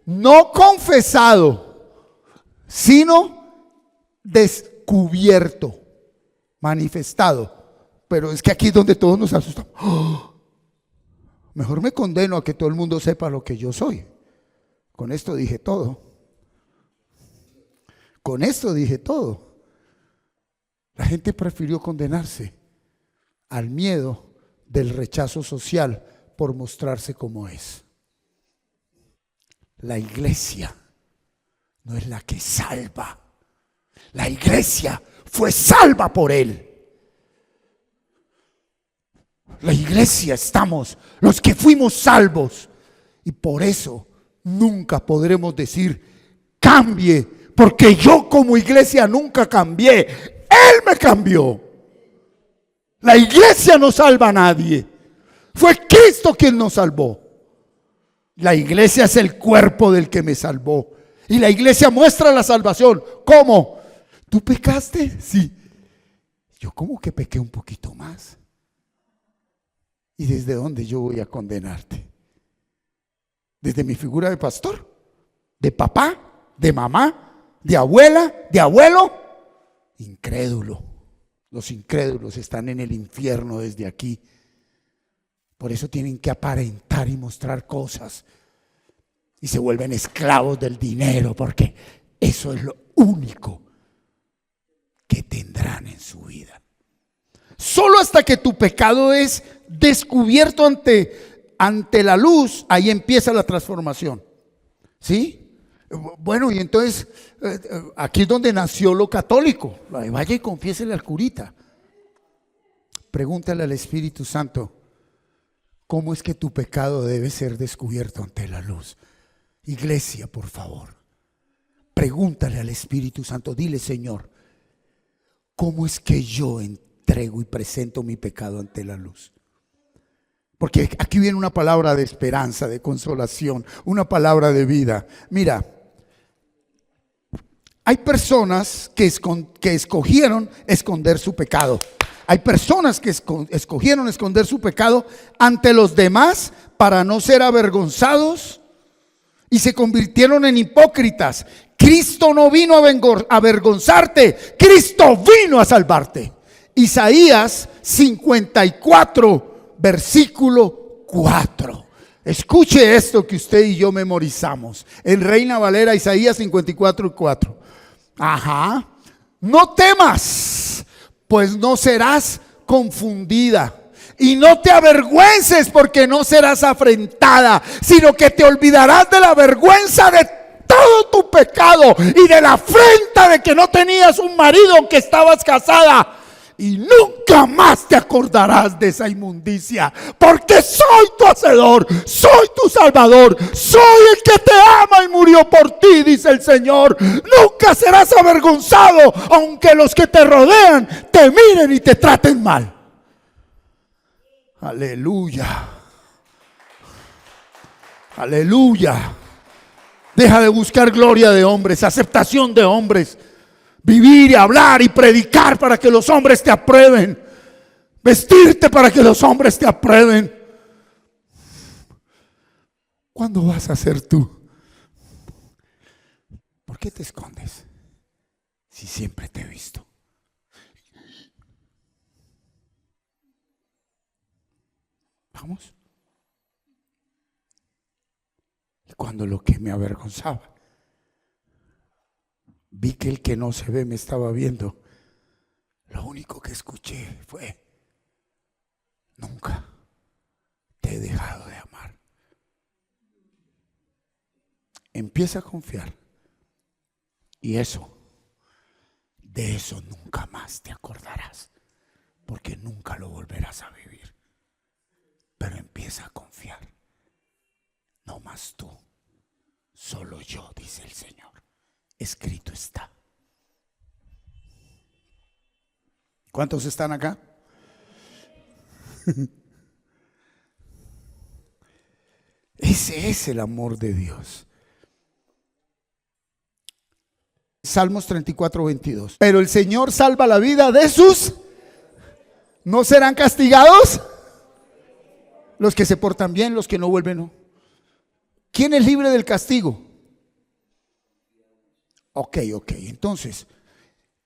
No confesado, sino descubierto, manifestado. Pero es que aquí es donde todos nos asustamos. Mejor me condeno a que todo el mundo sepa lo que yo soy. Con esto dije todo. Con esto dije todo. La gente prefirió condenarse al miedo del rechazo social por mostrarse como es. La iglesia no es la que salva. La iglesia fue salva por Él. La iglesia estamos los que fuimos salvos. Y por eso nunca podremos decir cambie, porque yo como iglesia nunca cambié. Él me cambió. La iglesia no salva a nadie. Fue Cristo quien nos salvó. La iglesia es el cuerpo del que me salvó. Y la iglesia muestra la salvación. ¿Cómo? ¿Tú pecaste? Sí. Yo como que pequé un poquito más. ¿Y desde dónde yo voy a condenarte? ¿Desde mi figura de pastor? ¿De papá? ¿De mamá? ¿De abuela? ¿De abuelo? Incrédulo. Los incrédulos están en el infierno desde aquí. Por eso tienen que aparentar y mostrar cosas. Y se vuelven esclavos del dinero, porque eso es lo único que tendrán en su vida. Solo hasta que tu pecado es descubierto ante la luz, ahí empieza la transformación. ¿Sí? Bueno, y entonces aquí es donde nació lo católico. Vaya y confiésele al curita. Pregúntale al Espíritu Santo, ¿cómo es que tu pecado debe ser descubierto ante la luz? Iglesia, por favor, pregúntale al Espíritu Santo. Dile, Señor, ¿cómo es que yo entrego y presento mi pecado ante la luz? Porque aquí viene una palabra de esperanza, de consolación, una palabra de vida. Mira, hay personas que escogieron esconder su pecado. Hay personas que escogieron esconder su pecado ante los demás para no ser avergonzados y se convirtieron en hipócritas. Cristo no vino a avergonzarte, Cristo vino a salvarte. Isaías 54, versículo 4. Escuche esto que usted y yo memorizamos. En Reina Valera, Isaías 54, 4. Ajá. No temas, pues no serás confundida. Y no te avergüences, porque no serás afrentada, sino que te olvidarás de la vergüenza de todo tu pecado y de la afrenta de que no tenías un marido aunque estabas casada. y nunca más te acordarás de esa inmundicia, porque soy tu hacedor, soy tu salvador, soy el que te ama y murió por ti, dice el Señor. Nunca serás avergonzado, aunque los que te rodean te miren y te traten mal. Aleluya. Aleluya. Deja de buscar gloria de hombres, aceptación de hombres, vivir y hablar y predicar para que los hombres te aprueben, vestirte para que los hombres te aprueben. ¿Cuándo vas a ser tú? ¿Por qué te escondes si siempre te he visto? Vamos. Y cuando lo que me avergonzaba, vi que el que no se ve me estaba viendo, lo único que escuché fue: nunca te he dejado de amar. Empieza a confiar, y de eso nunca más te acordarás, porque nunca lo volverás a vivir. Pero empieza a confiar. No más tú, solo yo, dice el Señor. Escrito está. ¿Cuántos están acá? Ese es el amor de Dios. Salmos 34:22. Pero el Señor salva la vida de sus. ¿No serán castigados? Los que se portan bien, los que no vuelven, no. ¿Quién es libre del castigo? Ok. Entonces,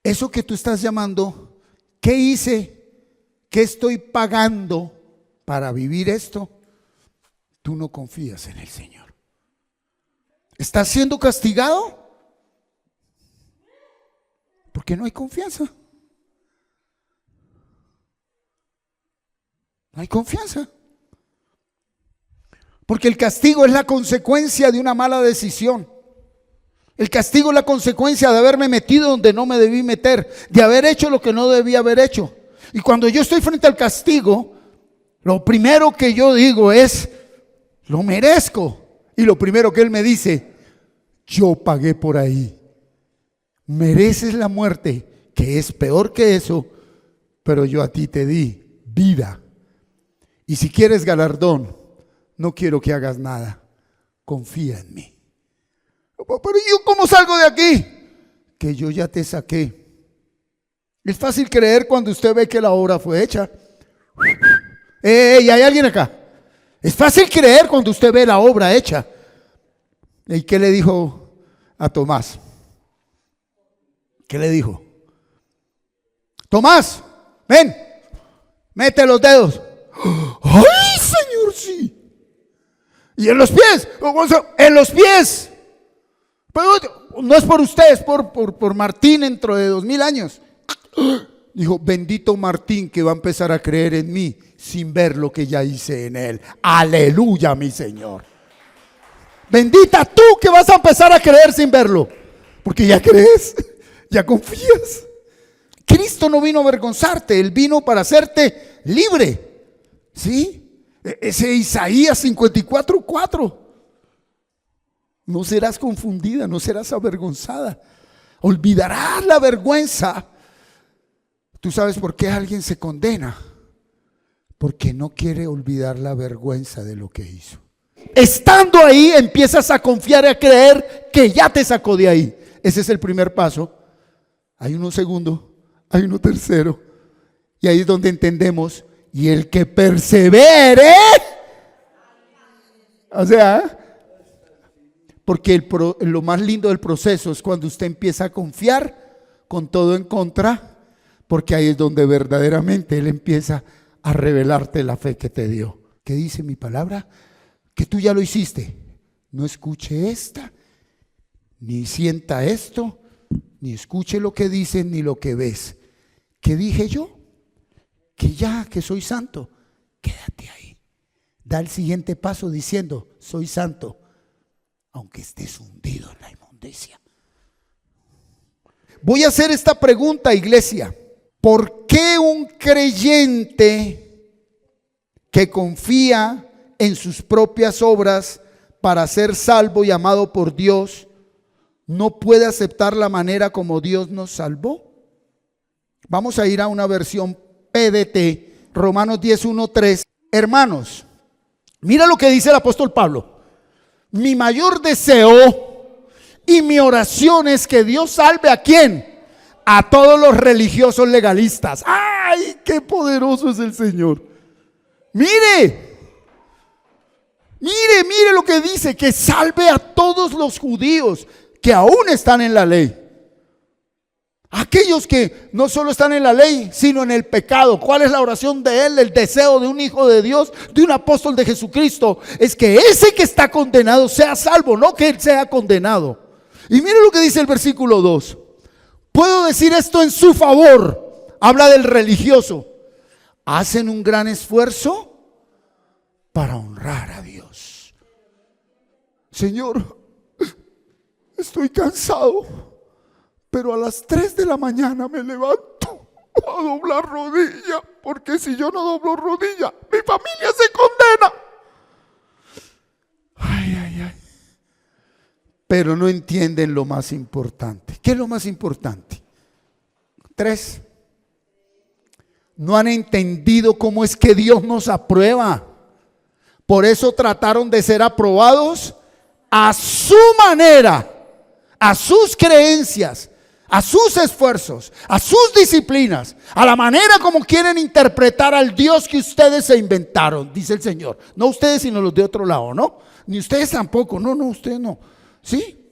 eso que tú estás llamando, ¿qué hice? ¿Qué estoy pagando para vivir esto? Tú no confías en el Señor. ¿Estás siendo castigado? Porque no hay confianza. No hay confianza. Porque el castigo es la consecuencia de una mala decisión. El castigo es la consecuencia de haberme metido donde no me debí meter, de haber hecho lo que no debía haber hecho. Y cuando yo estoy frente al castigo, lo primero que yo digo es: lo merezco. Y lo primero que Él me dice: yo pagué por ahí. Mereces la muerte, que es peor que eso, pero yo a ti te di vida. Y si quieres galardón, no quiero que hagas nada. Confía en mí. Pero ¿yo cómo salgo de aquí? Que yo ya te saqué. Es fácil creer cuando usted ve que la obra fue hecha. ¿Hay alguien acá? Es fácil creer cuando usted ve la obra hecha. ¿Y qué le dijo a Tomás? ¿Qué le dijo? Tomás, ven, mete los dedos. ¡Ay, Señor, sí! Y en los pies, en los pies. Pero no es por usted, es por Martín dentro de 2000 años. Dijo: bendito Martín, que va a empezar a creer en mí sin ver lo que ya hice en él. Aleluya, mi Señor. Bendita tú que vas a empezar a creer sin verlo, porque ya crees, ya confías. Cristo no vino a avergonzarte, Él vino para hacerte libre. ¿Sí? Ese Isaías 54:4. No serás confundida, no serás avergonzada. Olvidarás la vergüenza. ¿Tú sabes por qué alguien se condena? Porque no quiere olvidar la vergüenza de lo que hizo. Estando ahí, empiezas a confiar y a creer que ya te sacó de ahí. Ese es el primer paso. Hay uno segundo, hay uno tercero. Y ahí es donde entendemos: y el que persevere. O sea, porque lo más lindo del proceso es cuando usted empieza a confiar con todo en contra, porque ahí es donde verdaderamente Él empieza a revelarte la fe que te dio. ¿Qué dice mi palabra? Que tú ya lo hiciste. No escuche esta, ni sienta esto, ni escuche lo que dicen, ni lo que ves. ¿Qué dije yo? Que ya, que soy santo. Quédate ahí. Da el siguiente paso diciendo: soy santo, aunque estés hundido en la inmundicia. Voy a hacer esta pregunta, iglesia. ¿Por qué un creyente que confía en sus propias obras para ser salvo y amado por Dios no puede aceptar la manera como Dios nos salvó? Vamos a ir a una versión PDT, Romanos 10:1-3. Hermanos, mira lo que dice el apóstol Pablo. Mi mayor deseo y mi oración es que Dios salve ¿a quién? A todos los religiosos legalistas. ¡Ay, qué poderoso es el Señor! Mire lo que dice, que salve a todos los judíos que aún están en la ley. Aquellos que no solo están en la ley, sino en el pecado. ¿Cuál es la oración de él? El deseo de un hijo de Dios, de un apóstol de Jesucristo, es que ese que está condenado sea salvo, no que él sea condenado. Y mire lo que dice el versículo 2. Puedo decir esto en su favor. Habla del religioso. Hacen un gran esfuerzo para honrar a Dios. Señor, estoy cansado, pero a las 3 de la mañana me levanto a doblar rodilla, porque si yo no doblo rodilla, mi familia se condena. Ay. Pero no entienden lo más importante. ¿Qué es lo más importante? 3. No han entendido cómo es que Dios nos aprueba. Por eso trataron de ser aprobados a su manera, a sus creencias, a sus esfuerzos, a sus disciplinas, a la manera como quieren interpretar al Dios que ustedes se inventaron, dice el Señor. No ustedes, sino los de otro lado, ¿no? Ni ustedes tampoco, no, ustedes no. ¿Sí?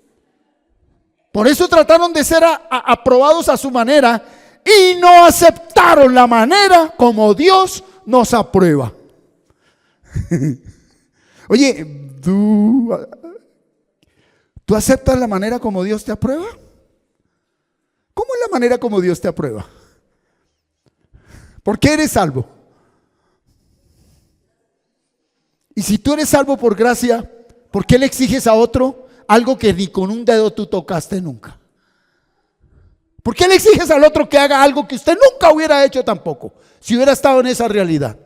Por eso trataron de ser aprobados a su manera y no aceptaron la manera como Dios nos aprueba. Oye, ¿tú aceptas la manera como Dios te aprueba? ¿Cómo es la manera como Dios te aprueba? ¿Por qué eres salvo? Y si tú eres salvo por gracia, ¿por qué le exiges a otro algo que ni con un dedo tú tocaste nunca? ¿Por qué le exiges al otro que haga algo que usted nunca hubiera hecho tampoco, si hubiera estado en esa realidad?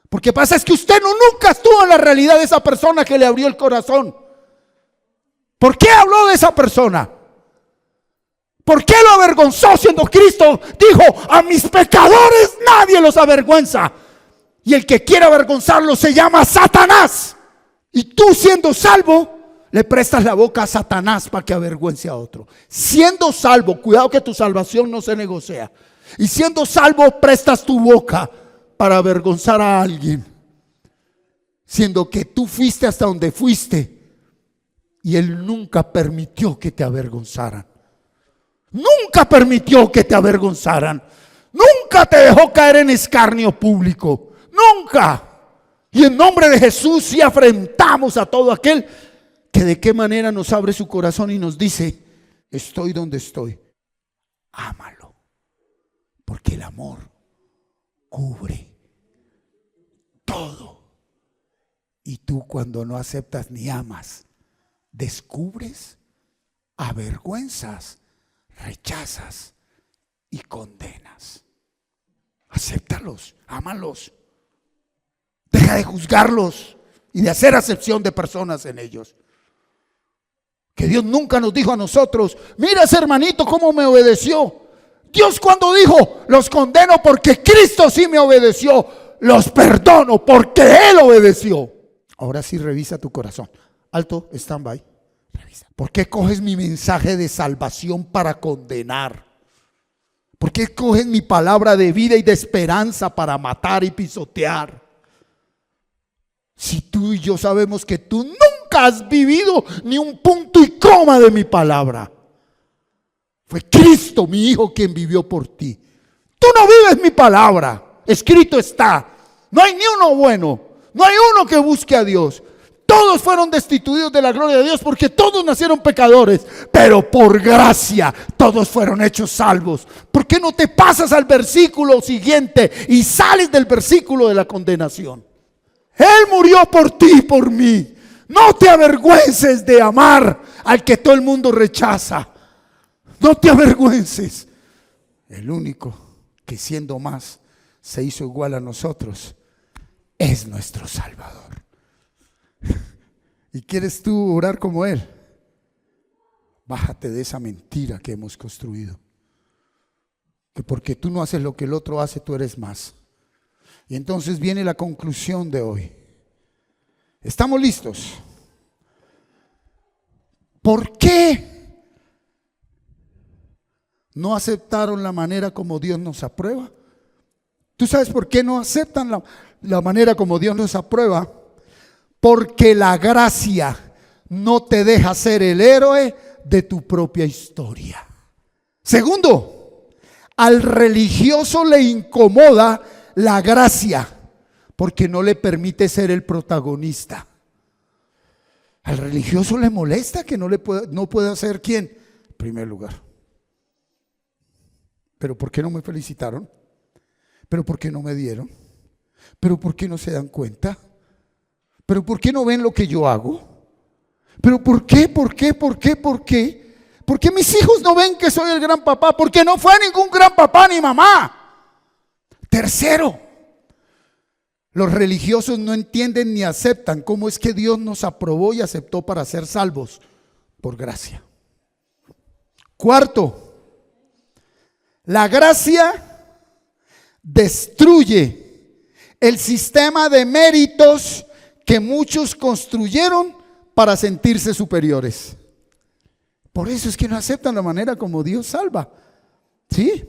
Porque pasa es que usted nunca estuvo en la realidad de esa persona que le abrió el corazón. ¿Por qué habló de esa persona? ¿Por qué lo avergonzó siendo Cristo? Dijo, a mis pecadores nadie los avergüenza. Y el que quiere avergonzarlo se llama Satanás. Y tú siendo salvo, le prestas la boca a Satanás para que avergüence a otro. Siendo salvo, cuidado que tu salvación no se negocia. Y siendo salvo, prestas tu boca para avergonzar a alguien. Siendo que tú fuiste hasta donde fuiste y Él nunca permitió que te avergonzaran. Nunca permitió que te avergonzaran. Nunca te dejó caer en escarnio público. Nunca. Y en nombre de Jesús sí afrentamos a todo aquel que de qué manera nos abre su corazón y nos dice, estoy donde estoy. Ámalo. Porque el amor cubre todo. Y tú cuando no aceptas ni amas, descubres, avergüenzas, rechazas y condenas. Acéptalos, ámalos. Deja de juzgarlos y de hacer acepción de personas en ellos. Que Dios nunca nos dijo a nosotros, mira ese hermanito cómo me obedeció. Dios cuando dijo, los condeno porque Cristo sí me obedeció, los perdono porque Él obedeció. Ahora sí revisa tu corazón. Alto, stand by. Revisa. ¿Por qué coges mi mensaje de salvación para condenar? ¿Por qué coges mi palabra de vida y de esperanza para matar y pisotear? Si tú y yo sabemos que tú nunca has vivido ni un punto y coma de mi palabra. Fue Cristo, mi Hijo, quien vivió por ti. Tú no vives mi palabra. Escrito está. No hay ni uno bueno. No hay uno que busque a Dios. Todos fueron destituidos de la gloria de Dios porque todos nacieron pecadores. Pero por gracia todos fueron hechos salvos. ¿Por qué no te pasas al versículo siguiente y sales del versículo de la condenación? Él murió por ti y por mí. No te avergüences de amar al que todo el mundo rechaza. No te avergüences. El único que siendo más se hizo igual a nosotros, es nuestro Salvador. ¿Y quieres tú orar como Él? Bájate de esa mentira que hemos construido, que porque tú no haces lo que el otro hace, tú eres más. Y entonces viene la conclusión de hoy. ¿Estamos listos? ¿Por qué no aceptaron la manera como Dios nos aprueba? ¿Tú sabes por qué no aceptan la manera como Dios nos aprueba? Porque la gracia no te deja ser el héroe de tu propia historia. Segundo, al religioso le incomoda la gracia porque no le permite ser el protagonista. Al religioso le molesta que no pueda ser ¿quién? En primer lugar. ¿Pero por qué no me felicitaron? ¿Pero por qué no me dieron? ¿Pero por qué no se dan cuenta? ¿Pero por qué no ven lo que yo hago? ¿Pero por qué? ¿Por qué? ¿Por qué? ¿Por qué? ¿Por qué mis hijos no ven que soy el gran papá? Porque no fue ningún gran papá ni mamá. Tercero, los religiosos no entienden ni aceptan cómo es que Dios nos aprobó y aceptó para ser salvos por gracia. Cuarto, la gracia destruye el sistema de méritos que muchos construyeron para sentirse superiores. Por eso es que no aceptan la manera como Dios salva. ¿Sí?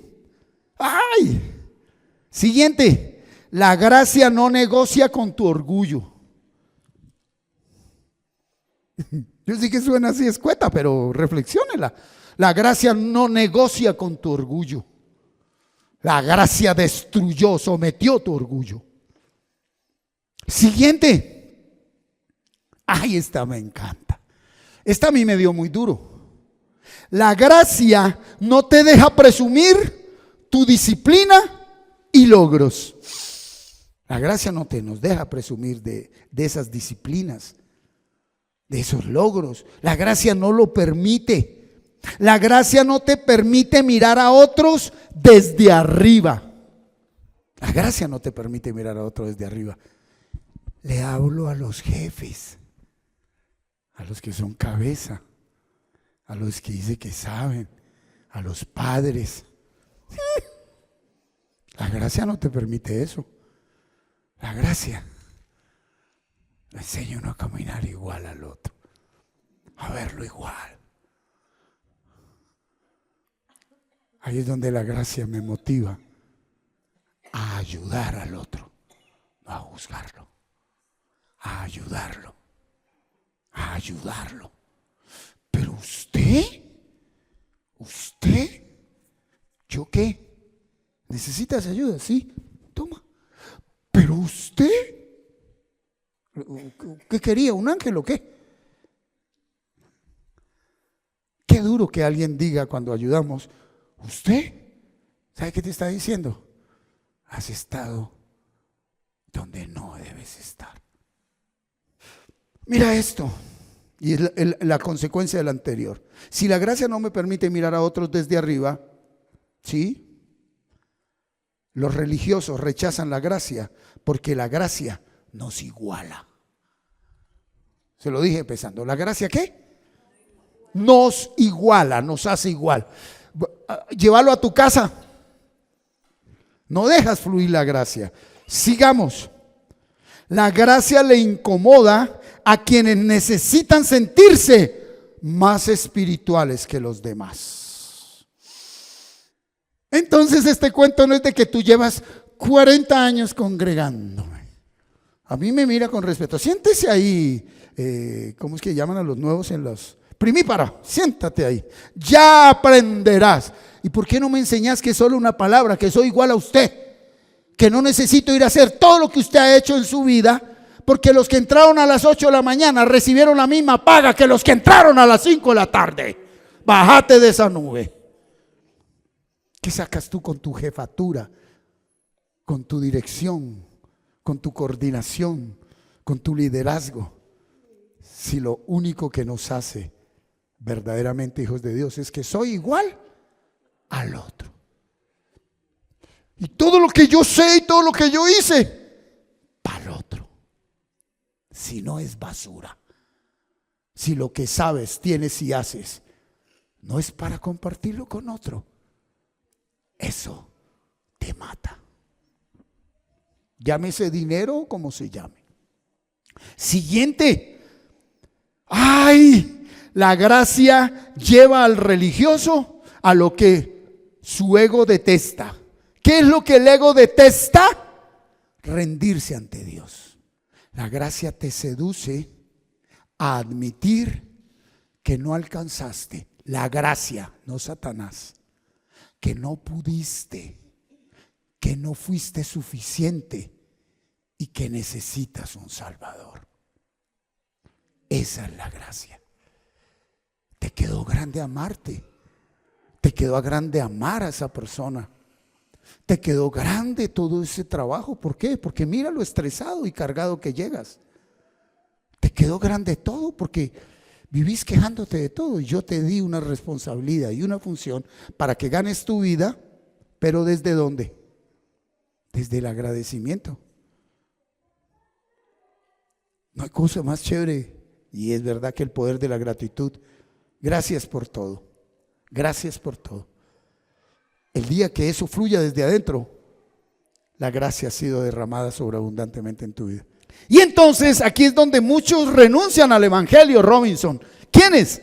¡Ay! Siguiente, la gracia no negocia con tu orgullo. Yo sé que suena así escueta, pero reflexiónela. La gracia no negocia con tu orgullo. La gracia destruyó, sometió tu orgullo. Siguiente. Ay, esta me encanta. Esta a mí me dio muy duro. La gracia no te deja presumir tu disciplina y logros. La gracia no nos deja presumir de esas disciplinas, de esos logros. La gracia no lo permite. La gracia no te permite mirar a otros desde arriba. La gracia no te permite mirar a otros desde arriba. Le hablo a los jefes, a los que son cabeza, a los que dicen que saben, a los padres. La gracia no te permite eso. La gracia le enseña uno a caminar igual al otro, a verlo igual. Ahí es donde la gracia me motiva a ayudar al otro, no a juzgarlo, a ayudarlo, a ayudarlo. Pero usted, ¿yo qué? ¿Necesitas ayuda? Sí, toma. Pero usted, ¿qué quería? ¿Un ángel o qué? Qué duro que alguien diga cuando ayudamos, usted, ¿sabe qué te está diciendo? Has estado donde no debes estar. Mira esto, y es la consecuencia del anterior. Si la gracia no me permite mirar a otros desde arriba, ¿sí? Los religiosos rechazan la gracia porque la gracia nos iguala. Se lo dije empezando. ¿La gracia qué? Nos iguala, nos hace igual. Llévalo a tu casa. No dejas fluir la gracia. Sigamos. La gracia le incomoda a quienes necesitan sentirse más espirituales que los demás. Entonces este cuento no es de que tú llevas 40 años congregándome. A mí me mira con respeto. Siéntese ahí, ¿cómo es que llaman a los nuevos en los... Primípara, siéntate ahí. Ya aprenderás. ¿Y por qué no me enseñas que solo una palabra, que soy igual a usted? Que no necesito ir a hacer todo lo que usted ha hecho en su vida, porque los que entraron a las 8 de la mañana recibieron la misma paga que los que entraron a las 5 de la tarde. Bájate de esa nube. ¿Qué sacas tú con tu jefatura, con tu dirección, con tu coordinación, con tu liderazgo? Si lo único que nos hace verdaderamente hijos de Dios es que soy igual al otro. Y todo lo que yo sé y todo lo que yo hice, para el otro. Si no es basura. Si lo que sabes, tienes y haces, no es para compartirlo con otro, eso te mata. Llámese dinero como se llame. Siguiente. ¡Ay! La gracia lleva al religioso a lo que su ego detesta. ¿Qué es lo que el ego detesta? Rendirse ante Dios. La gracia te seduce a admitir que no alcanzaste. La gracia, no Satanás. Que no pudiste, que no fuiste suficiente y que necesitas un Salvador. Esa es la gracia. Te quedó grande amarte. Te quedó grande amar a esa persona. Te quedó grande todo ese trabajo. ¿Por qué? Porque mira lo estresado y cargado que llegas. Te quedó grande todo porque vivís quejándote de todo. Y yo te di una responsabilidad y una función para que ganes tu vida. ¿Pero desde dónde? Desde el agradecimiento. No hay cosa más chévere. Y es verdad que el poder de la gratitud. Gracias por todo. Gracias por todo. El día que eso fluya desde adentro, la gracia ha sido derramada sobreabundantemente en tu vida. Y entonces aquí es donde muchos renuncian al evangelio, Robinson. ¿Quiénes?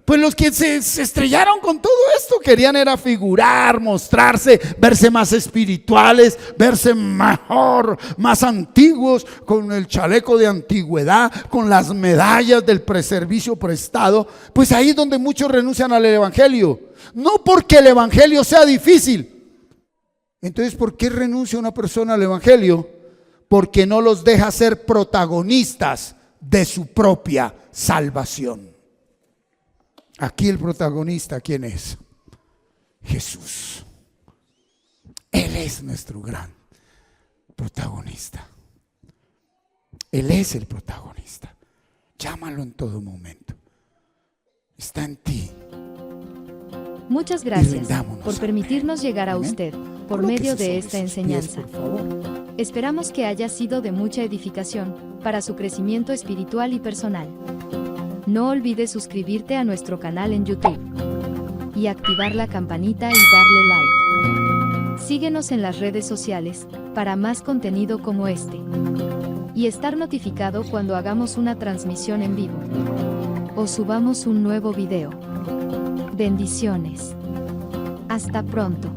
Pues los que se estrellaron con todo esto, querían era figurar, mostrarse, verse más espirituales, verse mejor, más antiguos, con el chaleco de antigüedad, con las medallas del preservicio prestado. Pues ahí es donde muchos renuncian al evangelio. No porque el evangelio sea difícil. Entonces, ¿por qué renuncia una persona al evangelio? Porque no los deja ser protagonistas de su propia salvación. Aquí el protagonista, ¿quién es? Jesús. Él es nuestro gran protagonista. Él es el protagonista. Llámalo en todo momento. Está en ti. Muchas gracias por permitirnos llegar a usted por medio de esta enseñanza. Esperamos que haya sido de mucha edificación para su crecimiento espiritual y personal. No olvides suscribirte a nuestro canal en YouTube y activar la campanita y darle like. Síguenos en las redes sociales para más contenido como este y estar notificado cuando hagamos una transmisión en vivo o subamos un nuevo video. Bendiciones. Hasta pronto.